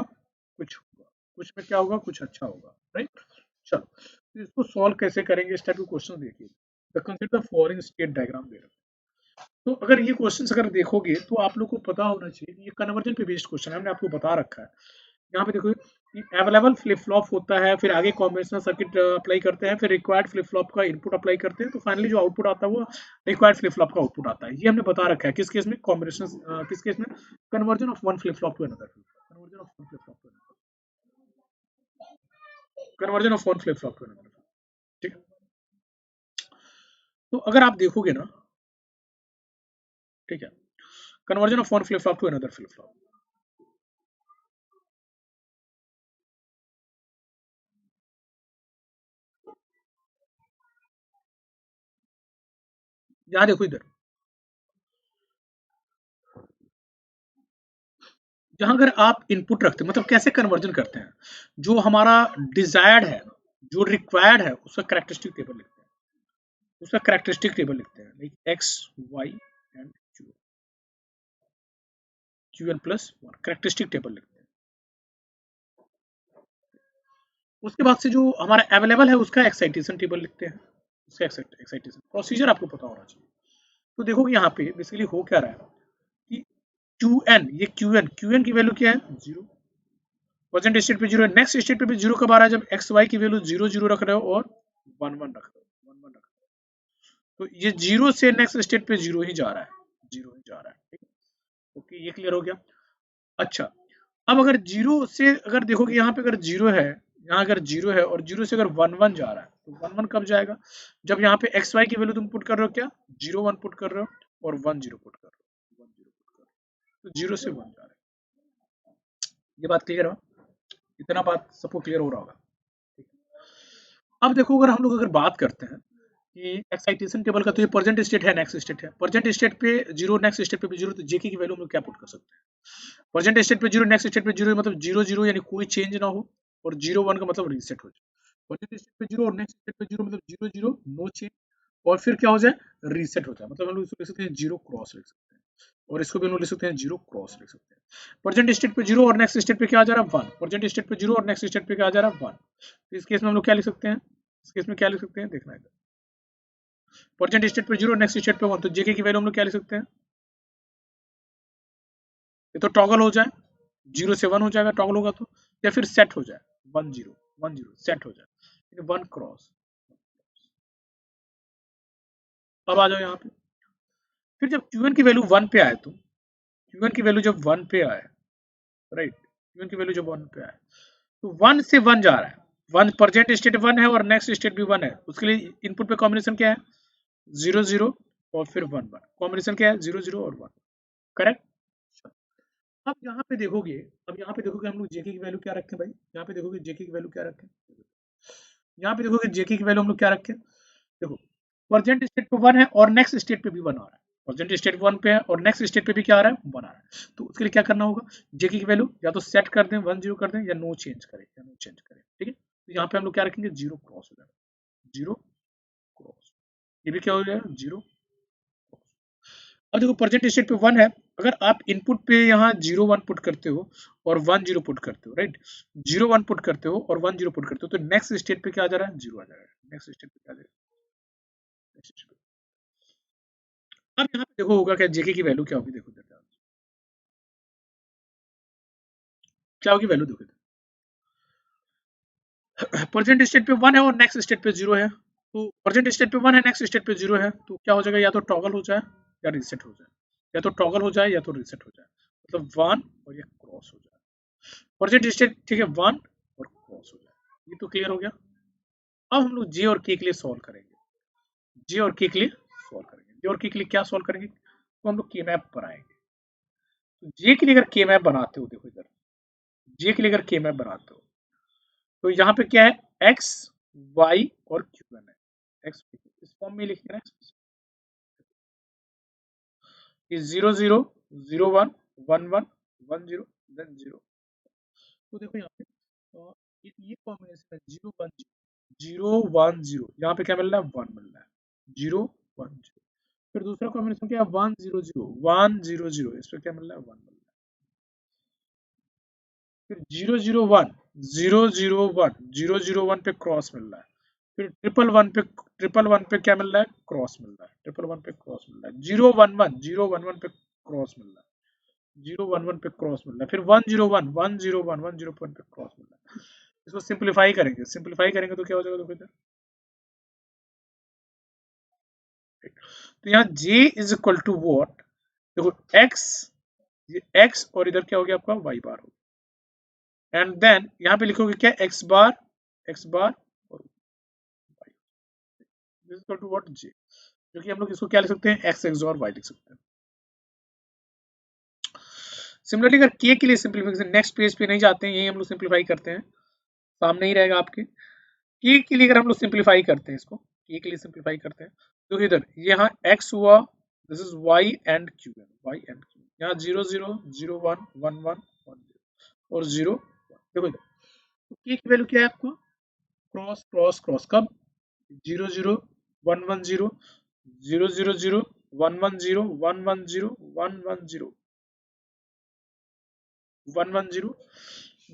कुछ होगा, कुछ में क्या होगा, कुछ अच्छा होगा, राइट। चलो तो इसको सॉल्व कैसे करेंगे, इस टाइप के क्वेश्चन देखिए, the consider the following state diagram दे रहा है। तो अगर ये क्वेश्चंस अगर देखोगे तो आप लोग को पता होना चाहिए, ये कन्वर्जन पे बेस्ड क्वेश्चन है, हमने आपको बता रखा है। यहाँ पे देखो अवेलेबल फ्लिप फ्लॉप होता है, फिर आगे कॉम्बिनेशनल सर्किट अप्लाई करते हैं, फिर रिक्वायर्ड फ्लिप फ्लॉप का इनपुट अप्लाई करते हैं, तो फाइनली जो आउटपुट आता है वो रिक्वायर्ड फ्लिप फ्लॉप का आउटपुट आता है। ये हमने बता रखा है किस केस में, कॉम्बिनेशन, किस केस में, conversion of one flip flop to another, conversion of one flip flop to another, conversion of one flip flop to another. ठीक है, तो अगर आप देखोगे ना, ठीक है, conversion of one flip flop to another flip flop, यहाँ देखो इधर, जहां अगर आप इनपुट रखते हैं, मतलब कैसे कन्वर्जन करते हैं, जो हमारा डिजायर्ड है, जो रिक्वायर्ड है, उसका कैरेक्टरिस्टिक टेबल लिखते हैं, उसका कैरेक्टरिस्टिक टेबल लिखते हैं, like x y and q n plus one, characteristic table लिखते हैं। उसके बाद से जो हमारा अवेलेबल है उसका एक्साइटेशन टेबल लिखते हैं, उसका एक्साइटेशन प्रोसीजर आपको पता होना चाहिए। तो देखो यहाँ पे बेसिकली हो क्या रहा है कि क्यू एन, ये क्यू एन की वैल्यू क्या है, जीरो, प्रेजेंट स्टेट पे जीरो है, नेक्स्ट स्टेट पे भी जीरो कब आ रहा है, जब एक्स वाई की वैल्यू जीरो जीरो रख रहे हो और वन वन रख रहे हो, वन वन रख रहे हो, तो ये जीरो से नेक्स्ट स्टेट पे जीरो ही जा रहा है, जीरो ही जा रहा है, ठीक है। ओके ये क्लियर हो गया। अच्छा अब अगर जीरो से अगर देखोगे यहाँ पे अगर जीरो है, यहाँ अगर जीरो है और जीरो से अगर वन वन जा रहा है, तो वन वन कब जाएगा, जब यहाँ पे एक्स वाई की वैल्यू तुम पुट कर रहे हो, क्या जीरो वन पुट कर रहे हो और वन जीरो पुट कर रहे हो, वन जीरो पुट कर रहे हो, तो जीरो से वन जा रहा है। ये बात क्लियर है, इतना बात सबको क्लियर हो रहा होगा। अब देखो अगर हम लोग अगर बात करते हैं कि एक्साइटेशन टेबल का, तो ये प्रेजेंट स्टेट है, नेक्स्ट स्टेट है, प्रेजेंट स्टेट पे जीरो, नेक्स्ट स्टेट पे भी जीरो, तो जेके की वैल्यू हम लोग क्या पुट कर सकते हैं, प्रेजेंट स्टेट पे जीरो, नेक्स्ट स्टेट पे जीरो, मतलब जीरो जीरो यानी कोई चेंज ना हो, और जीरो वन का मतलब रीसेट हो जाए, प्रेजेंट स्टेट पे जीरो और नेक्स्ट स्टेट पे जीरो मतलब जीरो जीरो नो चेंज, और फिर क्या हो जाए, रीसेट हो जाए, मतलब हम लोग इसको लिख सकते हैं जीरो क्रॉस लिख सकते हैं, और इसको भी हम लोग लिख सकते हैं जीरो क्रॉस लिख सकते हैं। प्रेजेंट स्टेट पे जीरो और नेक्स्ट स्टेट पे क्या आ जा रहा है, वन, प्रेजेंट स्टेट पे जीरो और नेक्स्ट स्टेट पे क्या आ जा रहा है, वन, तो इस केस में हम लोग क्या लिख सकते हैं, इस केस में क्या लिख सकते हैं, देखना है, प्रेजेंट स्टेट पे जीरो, नेक्स्ट स्टेट पे वन, तो जेके की वैल्यू हम लोग क्या लिख सकते हैं, ये तो टॉगल हो जाए, जीरो से वन हो जाएगा टॉगल होगा तो, या फिर सेट हो जाए, वन जीरो सेट हो जाए, वन क्रॉस। अब आ जाओ यहाँ पे, फिर जब क्यू की वैल्यू वन पे आए, तो क्यू की वैल्यू जब वन पे आए, राइट, Q1 की वैल्यू जब 1 पे आए तो 1 से 1 जा रहा है, 1 प्रेजेंट स्टेट 1 है और नेक्स्ट स्टेट भी 1 है, उसके लिए इनपुट पे कॉम्बिनेशन क्या है, 0 0 और फिर 1 1, कॉम्बिनेशन क्या है, 0 0 और 1, करेक्ट। अब यहाँ पे देखोगे, अब यहाँ पे देखोगे हम लोग जेके की वैल्यू क्या रखें भाई, यहाँ पे देखोगे जेके की वैल्यू क्या रखें, यहाँ पे देखोगे जेके की वैल्यू हम लोग क्या रखें, देखो प्रेजेंट स्टेट पे 1 है और नेक्स्ट स्टेट पे भी 1 आ रहा है, प्रेजेंट स्टेट 1 पे है और नेक्स्ट स्टेट पे भी क्या आ रहा है, 1 आ रहा है, तो उसके लिए क्या करना होगा, जेके की वैल्यू या तो सेट कर दें 1 0 कर दें या नो चेंज करें, ठीक है, तो यहाँ पे हम लोग क्या रखेंगे, 0 क्रॉस हो जाएगा, 0 क्रॉस, ये भी क्या हो जाएगा, 0। अब देखो प्रेजेंट स्टेट पे 1 है, अगर आप इनपुट पे यहाँ 0 1 पुट करते हो और 1 0 पुट करते हो, राइट, 0 1 पुट करते हो और 1 0 पुट करते हो, तो नेक्स्ट स्टेट पे क्या आ जा रहा है, 0 आ जा रहा है, नेक्स्ट स्टेट पे क्या आ जाएगा, next state पे। अब यहाँ पे देखो होगा क्या, जेके की वैल्यू क्या होगी, देखो क्या होगी वैल्यू, देखो प्रेजेंट स्टेट पे 1 है और नेक्स्ट स्टेट पे 0 है, तो प्रेजेंट स्टेट पे 1 है, नेक्स्ट स्टेट पे 0 है, तो क्या हो जाएगा, या तो टॉगल हो जाए या रीसेट हो जाए, या तो टॉगल हो जाए या तो रीसेट हो जाए, मतलब 1 और ये क्रॉस हो जाए, प्रेजेंट स्टेट ठीक है 1 और क्रॉस हो जाए, ये तो क्लियर हो गया। अब हम लोग जे और के लिए सॉल्व करेंगे, जे और के लिए सॉल्व करेंगे, जे और के लिए क्या सॉल्व करेंगे, तो हम लोग के मैप पर आएंगे, तो जे के लिए अगर के मैप बनाते हो, देखो इधर जे के लिए अगर के मैप बनाते हो तो यहाँ पे क्या है, एक्स वाई और क्यू एन है, एक्स इस फॉर्म में लिखेंगे ना, इज 0 0 0 1 1 1 1 0 देन 0, तो देखो यहाँ पे ये कॉम्बिनेशन है 0 1 0 1 0, यहाँ पे क्या मिल रहा है, 1 मिल रहा है, 0 1 0, फिर दूसरा कॉम्बिनेशन क्या है, 1 0 0 1 0 0, इस पे क्या मिल रहा है, 1 मिल रहा है, फिर 0 0 1 0 0 1 0 0 1 पे क्रॉस मिल रहा है, फिर ट्रिपल वन पे क्या मिल रहा है, क्रॉस मिल रहा है, ट्रिपल वन पे क्रॉस मिल रहा है, 0 1 1 0 1 1 पे क्रॉस मिल रहा है, 0 1 1 पे क्रॉस मिल रहा है, फिर 1 0 1 1 0 1 1 0 1 पे क्रॉस मिल रहा है, इसको सिंप्लीफाई करेंगे तो क्या हो जाएगा, देखो इधर, तो यहाँ j is equal to what, देखो x, ये x और इधर क्या हो गया आपका y बार हो गया, एंड देन यहाँ पे लिखोगे क्या, x बार और y is equal to what, j, जो कि हम लोग इसको क्या लिख सकते हैं, x और y लिख सकते हैं। सिमिलरली अगर k के लिए सिंप्लीफिकेशन, नेक्स्ट पेज पे नहीं जाते हैं, यही हम लोग सिंप्लीफाई करते हैं, सामने ही रहेगा आपके, k के लिए अगर हम लोग सिंप्लीफाई करते हैं, इसको k के लिए सिंप्लीफाई करते हैं, तो इधर ये यहाँ x हुआ, this is y and q, यहाँ 0 0 0 1 1 1 1 0 और 0 देखो इधर, तो k की वैल्यू क्या है आपको, क्रॉस क्रॉस क्रॉस, कब, 0 0 1 1 0 0 0 0 1 1 0 1 1 0 1 1 0 1 1 0,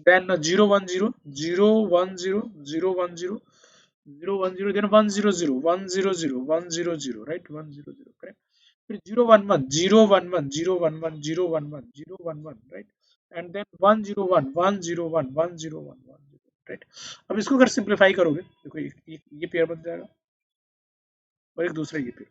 then 0 1 0 0 1 0 0 1 0 0 1 0, then 1 0 0 1 0 0 1 0 0, right, 1 0 0, correct, फिर 0 1 1 0 1 1 0 1 1 0 1 1 0 1 1, right, and then 1 0 1 1 0 1 1 0 1 1 0, right। अब इसको अगर सिंप्लीफाई करोगे, देखो ये पेयर बन जाएगा और एक दूसरा ये पेयर,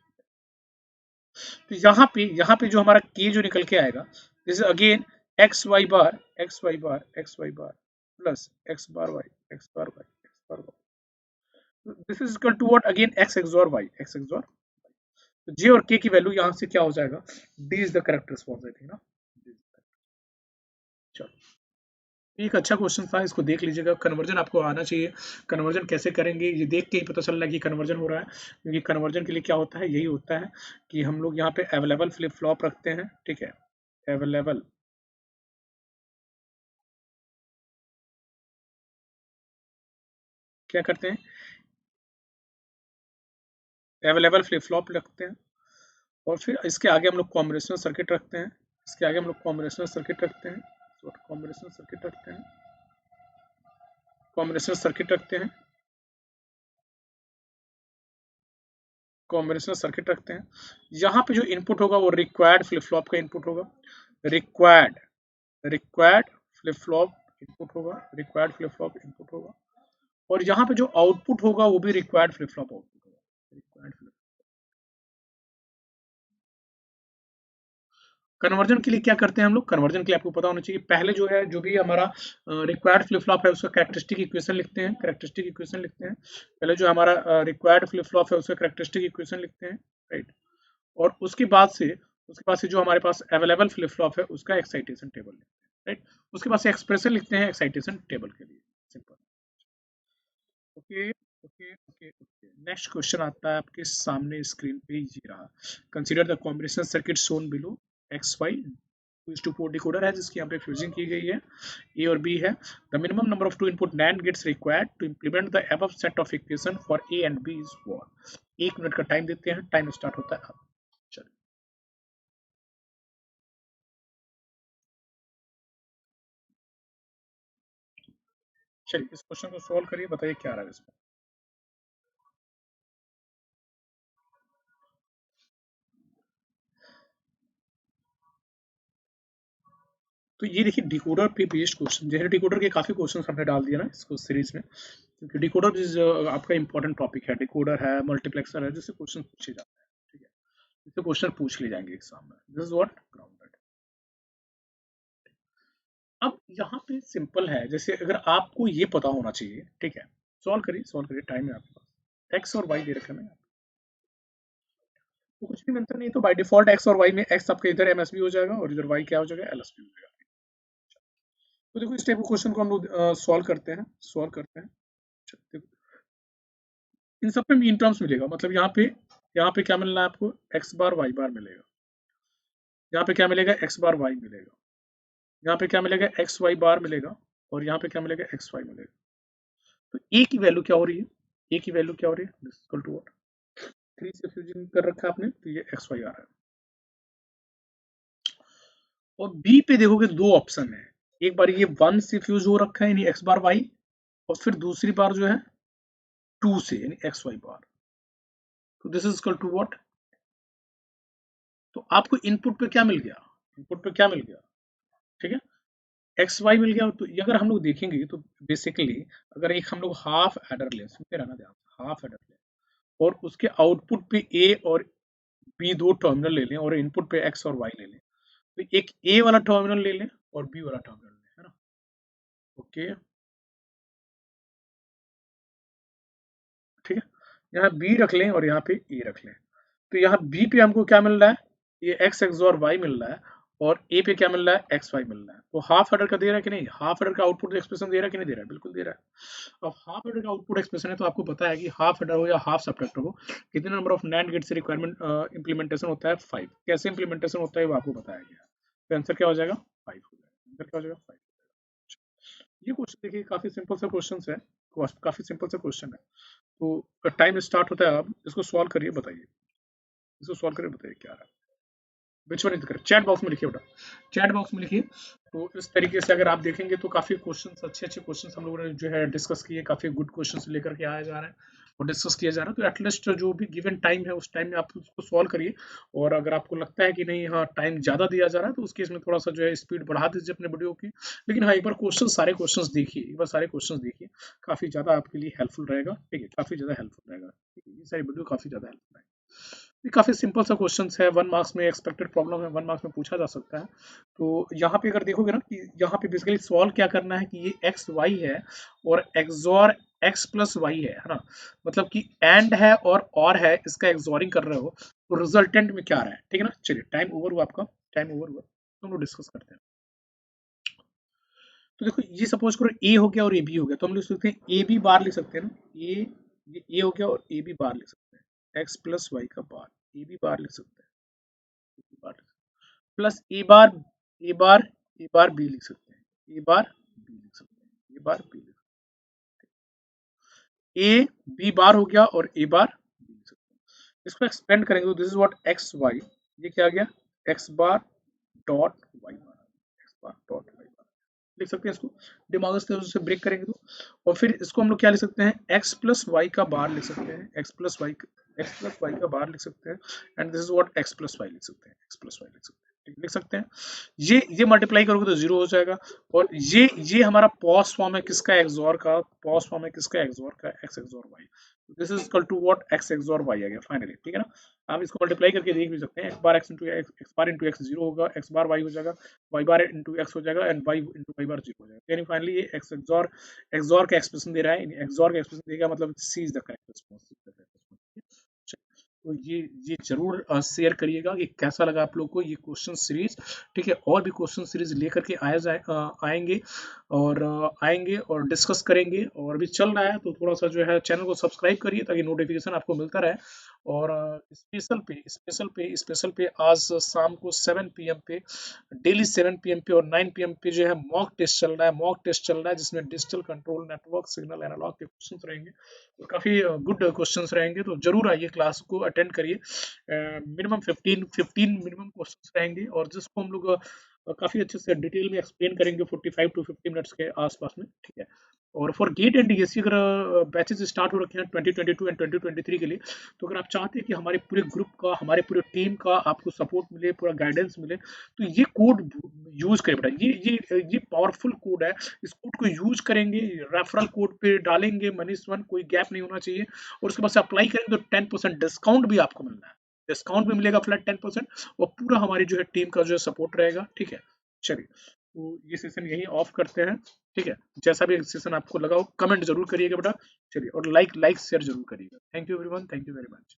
तो यहाँ पे जो हमारा k जो निकल के आएगा, this is again x y bar x y bar x y bar plus x bar y x bar y x bar y, this is equal to what, again x x और y x x और, तो जे और के की value यहाँ से क्या हो जाएगा, D is the correct response, I think ना। चलो, एक अच्छा क्वेश्चन था, इसको देख लीजिएगा, कन्वर्जन आपको आना चाहिए, कन्वर्जन कैसे करेंगे ये देख के ही पता चल रहा है कि कन्वर्जन हो रहा है, क्योंकि कन्वर्जन के लिए क्या होता है, यही होता है कि हम लोग यहाँ पे अवेलेबल फ्लिप फ्लॉप रखते हैं, ठीक है, अवेलेबल क्या करते हैं, अवेलेबल फ्लिप फ्लॉप रखते हैं, और फिर इसके आगे हम लोग कॉम्बिनेशनल सर्किट रखते हैं, इसके आगे हम लोग कॉम्बिनेशनल सर्किट रखते हैं, कॉम्बिनेशनल सर्किट रखते हैं, कॉम्बिनेशनल सर्किट रखते हैं, कॉम्बिनेशनल सर्किट रखते हैं, यहाँ पे जो इनपुट होगा वो रिक्वायर्ड फ्लिप फ्लॉप का इनपुट होगा, required required flip flop input होगा, रिक्वायर्ड फ्लिप फ्लॉप इनपुट होगा, और यहाँ पे जो आउटपुट होगा वो भी रिक्वायर्ड फ्लिप फ्लॉप आउटपुट होगा, रिक्वायर्ड फ्लिप, कन्वर्जन के लिए क्या करते हैं हम लोग, कन्वर्जन के लिए आपको पता होना चाहिए, पहले जो है जो भी हमारा रिक्वायर्ड फ्लिप फ्लॉप है उसका कैरेक्टरिस्टिक इक्वेशन लिखते हैं, कैरेक्टरिस्टिक इक्वेशन लिखते हैं। पहले जो हमारा रिक्वायर्ड फ्लिप फ्लॉप है उसका कैरेक्टरिस्टिक इक्वेशन लिखते हैं, राइट। और उसके बाद से जो हमारे पास अवेलेबल फ्लिप फ्लॉप है उसका एक्साइटेशन टेबल लिखते हैं, राइट। उसके बाद से एक्सप्रेशन लिखते हैं एक्साइटेशन टेबल के लिए, simple. Okay okay okay okay. Next question आता है आपके सामने स्क्रीन पे, ये रहा। Consider the combination circuit shown below, x y 2:4 decoder है जिसकी यहाँ पे फ्यूजिंग की गई है, ए और बी है। The minimum number of two input NAND gates required to implement the above set of equation for a and b is what. 1 minute का टाइम देते हैं, टाइम स्टार्ट होता है अब। चलिए चलिए इस क्वेश्चन को सॉल्व करिए, बताइए क्या रहा है इसमें। तो ये देखिए डिकोडर पे बेस्ड क्वेश्चन, जैसे डिकोडर के काफी क्वेश्चन हमने डाल दिया ना इसको सीरीज में, क्योंकि डिकोडर इज आपका इंपॉर्टेंट टॉपिक है, डिकोडर है, मल्टीप्लेक्सर है, जिससे क्वेश्चन पूछे जाते हैं, ठीक है, जिससे क्वेश्चन पूछ लिए जाएंगे एग्जाम में। This is what grounded. अब यहाँ पे सिंपल है, जैसे अगर आपको ये पता होना चाहिए, ठीक है, सॉल्व करिए, टाइम है आपके पास। एक्स और वाई दे रखे हैं, तो कुछ भी मेंशन नहीं, तो बाय डिफॉल्ट एक्स और वाई में एक्स आपका इधर एमएसबी हो जाएगा और इधर वाई क्या हो जाएगा, एलएसबी हो जाएगा। तो देखो इस टाइप के क्वेश्चन को हम लोग सॉल्व करते हैं। अच्छा, देखो इन सब पे मीन टर्म्स मिलेगा, मतलब यहाँ पे क्या मिलना है आपको, एक्स बार वाई बार मिलेगा। यहाँ पे क्या मिलेगा, एक्स बार वाई मिलेगा। यहाँ पे क्या मिलेगा, एक्स वाई बार मिलेगा। और यहाँ पे क्या मिलेगा, एक्स वाई मिलेगा। तो ए की वैल्यू क्या हो रही है, ए की वैल्यू क्या हो रही है, दिस इक्वल टू व्हाट, 3 से फ्यूजिंग कर रखा है आपने, तो ये एक्स वाई आ रहा है। और बी पे देखोगे दो ऑप्शन है, एक बार ये 1 से फ्यूज हो रखा है यानी एक्स बार वाई, और फिर दूसरी बार जो है 2 से यानी एक्स वाई बार। तो this is equal to what, तो आपको इनपुट पे क्या मिल गया, इनपुट पे क्या मिल गया, ठीक है, एक्स वाई मिल गया। तो ये अगर हम लोग देखेंगे तो बेसिकली अगर एक हम लोग हाफ एडर लें, सुनते रहना ध्यान से, हाफ एडर लें और उसके आउटपुट पे ए और बी दो टर्मिनल ले लें और इनपुट पे एक्स और वाई ले लें, तो एक ए वाला टर्मिनल ले लें और बी वाला टर्मिनल लें, है ना। ओके, ठीक है, यहाँ बी रख लें और यहाँ पे ए रख लें। तो यहाँ बी पे हमको क्या मिल रहा है, ये एक्स एक्स और वाई मिल रहा है, और ए पे क्या मिल रहा है, एक्स वाई मिल रहा है। तो हाफ एडर का दे रहा है कि नहीं, हाफ एडर का आउटपुट एक्सप्रेशन दे रहा है कि नहीं दे रहा है, बिल्कुल दे रहा है। अब हाफ एडर का आउटपुट एक्सप्रेशन है तो आपको पता है कि हाफ एडर हो या हाफ सब्ट्रैक्टर हो, कितने नंबर ऑफ NAND गेट से रिक्वायरमेंट इंप्लीमेंटेशन होता है, 5। कैसे इंप्लीमेंटेशन होता है वो आपको बताया गया, तो आंसर क्या हो जाएगा, 5 हो जाएगा, आंसर क्या हो जाएगा, 5। ये क्वेश्चन देखिए काफी सिंपल सा क्वेश्चन है, काफी सिंपल सा क्वेश्चन है। तो टाइम स्टार्ट होता है, आप इसको सॉल्व करिए, बताइए, इसको सॉल्व करिए, बताइए क्या रहा है। Which one is correct, chat box में लिखिए बेटा, चैट बॉक्स में लिखिए। तो इस तरीके से अगर आप देखेंगे तो काफी क्वेश्चंस, अच्छे अच्छे क्वेश्चंस हम लोगों ने जो है डिस्कस किए, काफी गुड क्वेश्चंस लेकर के आया जा रहा है और डिस्कस किया जा रहा है। तो एटलीस्ट जो भी गिवन टाइम है उस टाइम में आप उसको सॉल्व करिए। और अगर आपको लगता है कि नहीं हाँ टाइम ज्यादा दिया जा रहा है तो उस केस में थोड़ा सा जो है स्पीड बढ़ा दीजिए अपने वीडियो की। लेकिन हाँ एक बार सारे क्वेश्चंस देखिए, एक बार सारे क्वेश्चंस देखिए, काफी ज्यादा आपके लिए हेल्पफुल रहेगा, ठीक है, काफी ज्यादा हेल्पफुल रहेगा, ठीक है, ये सारी वीडियो काफी ज्यादा हेल्पफुल रहेगा। ये काफी सिंपल सा क्वेश्चन है, 1 मार्क्स में एक्सपेक्टेड प्रॉब्लम है, 1 मार्क्स में पूछा जा सकता है। तो यहाँ पे अगर देखोगे ना कि यहाँ पे बेसिकली सॉल्व क्या करना है कि ये एक्स वाई है और एक्सॉर एक्स प्लस वाई है ना, मतलब कि एंड है और है, इसका एक्सॉरिंग कर रहे हो, तो रिजल्टेंट में क्या आ रहा है, ठीक है ना। चलिए टाइम ओवर हुआ आपका, टाइम ओवर हुआ, तो हम लोग डिस्कस करते हैं। तो देखो ये सपोज करो ए हो गया और ए बी हो गया, तो हम लिख सकते हैं ए बी बार लिख सकते हैं ना, ये ए हो गया और ए बी बार लिख सकते हैं, एक्स प्लस वाई का बार, ए बी बार लिख सकते हैं, बार plus A bar A bar B लिख सकते हैं, ए बार बी लिख सकते हैं, ए बार बी लिख सकते हैं, ए बी बार हो गया और ए बार बी लिख सकते हैं। इसको एक्सपेंड करेंगे तो this is what x y, ये क्या आ गया, x bar dot y bar, x bar dot y bar लिख सकते हैं इसको, दिमाग से ब्रेक करेंगे तो। और फिर इसको हम लोग क्या लिख सकते हैं, एक्स प्लस वाई का बार लिख सकते हैं, x plus y x plus y का बाहर लिख सकते हैं, and this is what x plus y लिख सकते हैं, एक्स प्लस वाई लिख सकते हैं, ठीक लिख सकते हैं। ये मल्टीप्लाई करोगे तो जीरो हो जाएगा। और ये हमारा पॉज फॉर्म है किसका, एक्सॉर का। पॉज फॉर्म है किसका, एक्सॉर का, X XOR Y. This is equal to what, X XOR Y आ गया फाइनली, ठीक है ना। आप इसको मल्टीप्लाई करके देख भी सकते हैं, x bar x into x, x bar into x zero होगा, एक्स बार वाई हो जाएगा, वाई बार इंटू एक्स हो जाएगा, and y into y bar zero हो जाएगा। यानी फाइनली ये एक्स एक्सॉर, एक्सॉर का एक्सप्रेशन दे रहा है, एक्सॉर का एक्सप्रेशन देगा, मतलब c is the correct response. तो ये जरूर शेयर करिएगा कि कैसा लगा आप लोग को ये क्वेश्चन सीरीज, ठीक है। और भी क्वेश्चन सीरीज लेकर के आएंगे, और आएंगे और डिस्कस करेंगे। और भी चल रहा है तो थोड़ा सा जो है चैनल को सब्सक्राइब करिए ताकि नोटिफिकेशन आपको मिलता रहे। और स्पेशल पे आज शाम को 7 PM पे, डेली 7 PM पे और 9 PM पे जो है मॉक टेस्ट चल रहा है, मॉक टेस्ट चल रहा है जिसमें digital control network, signal analog के क्वेश्चंस रहेंगे, और काफ़ी गुड क्वेश्चंस रहेंगे। तो जरूर आइए, क्लास को अटेंड करिए। मिनिमम 15 मिनिमम क्वेश्चंस रहेंगे, और जिसको हम लोग काफ़ी अच्छे से डिटेल में एक्सप्लेन करेंगे 45 to 50 मिनट्स के आसपास में, ठीक है। और फॉर गेट एंड डीएससी अगर बैचेस स्टार्ट हो रखे हैं 2022 एंड 2023 के लिए, तो अगर आप चाहते हैं कि हमारे पूरे ग्रुप का, हमारे पूरे टीम का आपको सपोर्ट मिले, पूरा गाइडेंस मिले, तो ये कोड यूज करें बेटा। ये पावरफुल कोड है। इस कोड को यूज करेंगे, रेफरल कोड पे डालेंगे मनीष वन, कोई गैप नहीं होना चाहिए। और उसके बाद से अप्लाई करेंगे तो 10% डिस्काउंट भी आपको मिलना है, डिस्काउंट भी मिलेगा फ्लैट 10%। और पूरा हमारी जो है टीम का जो है सपोर्ट रहेगा, ठीक है। चलिए, तो ये सेशन यही ऑफ करते हैं, ठीक है। जैसा भी सेशन आपको लगा हो कमेंट जरूर करिएगा बेटा। चलिए, और लाइक शेयर जरूर करिएगा। Thank you everyone, thank you very much.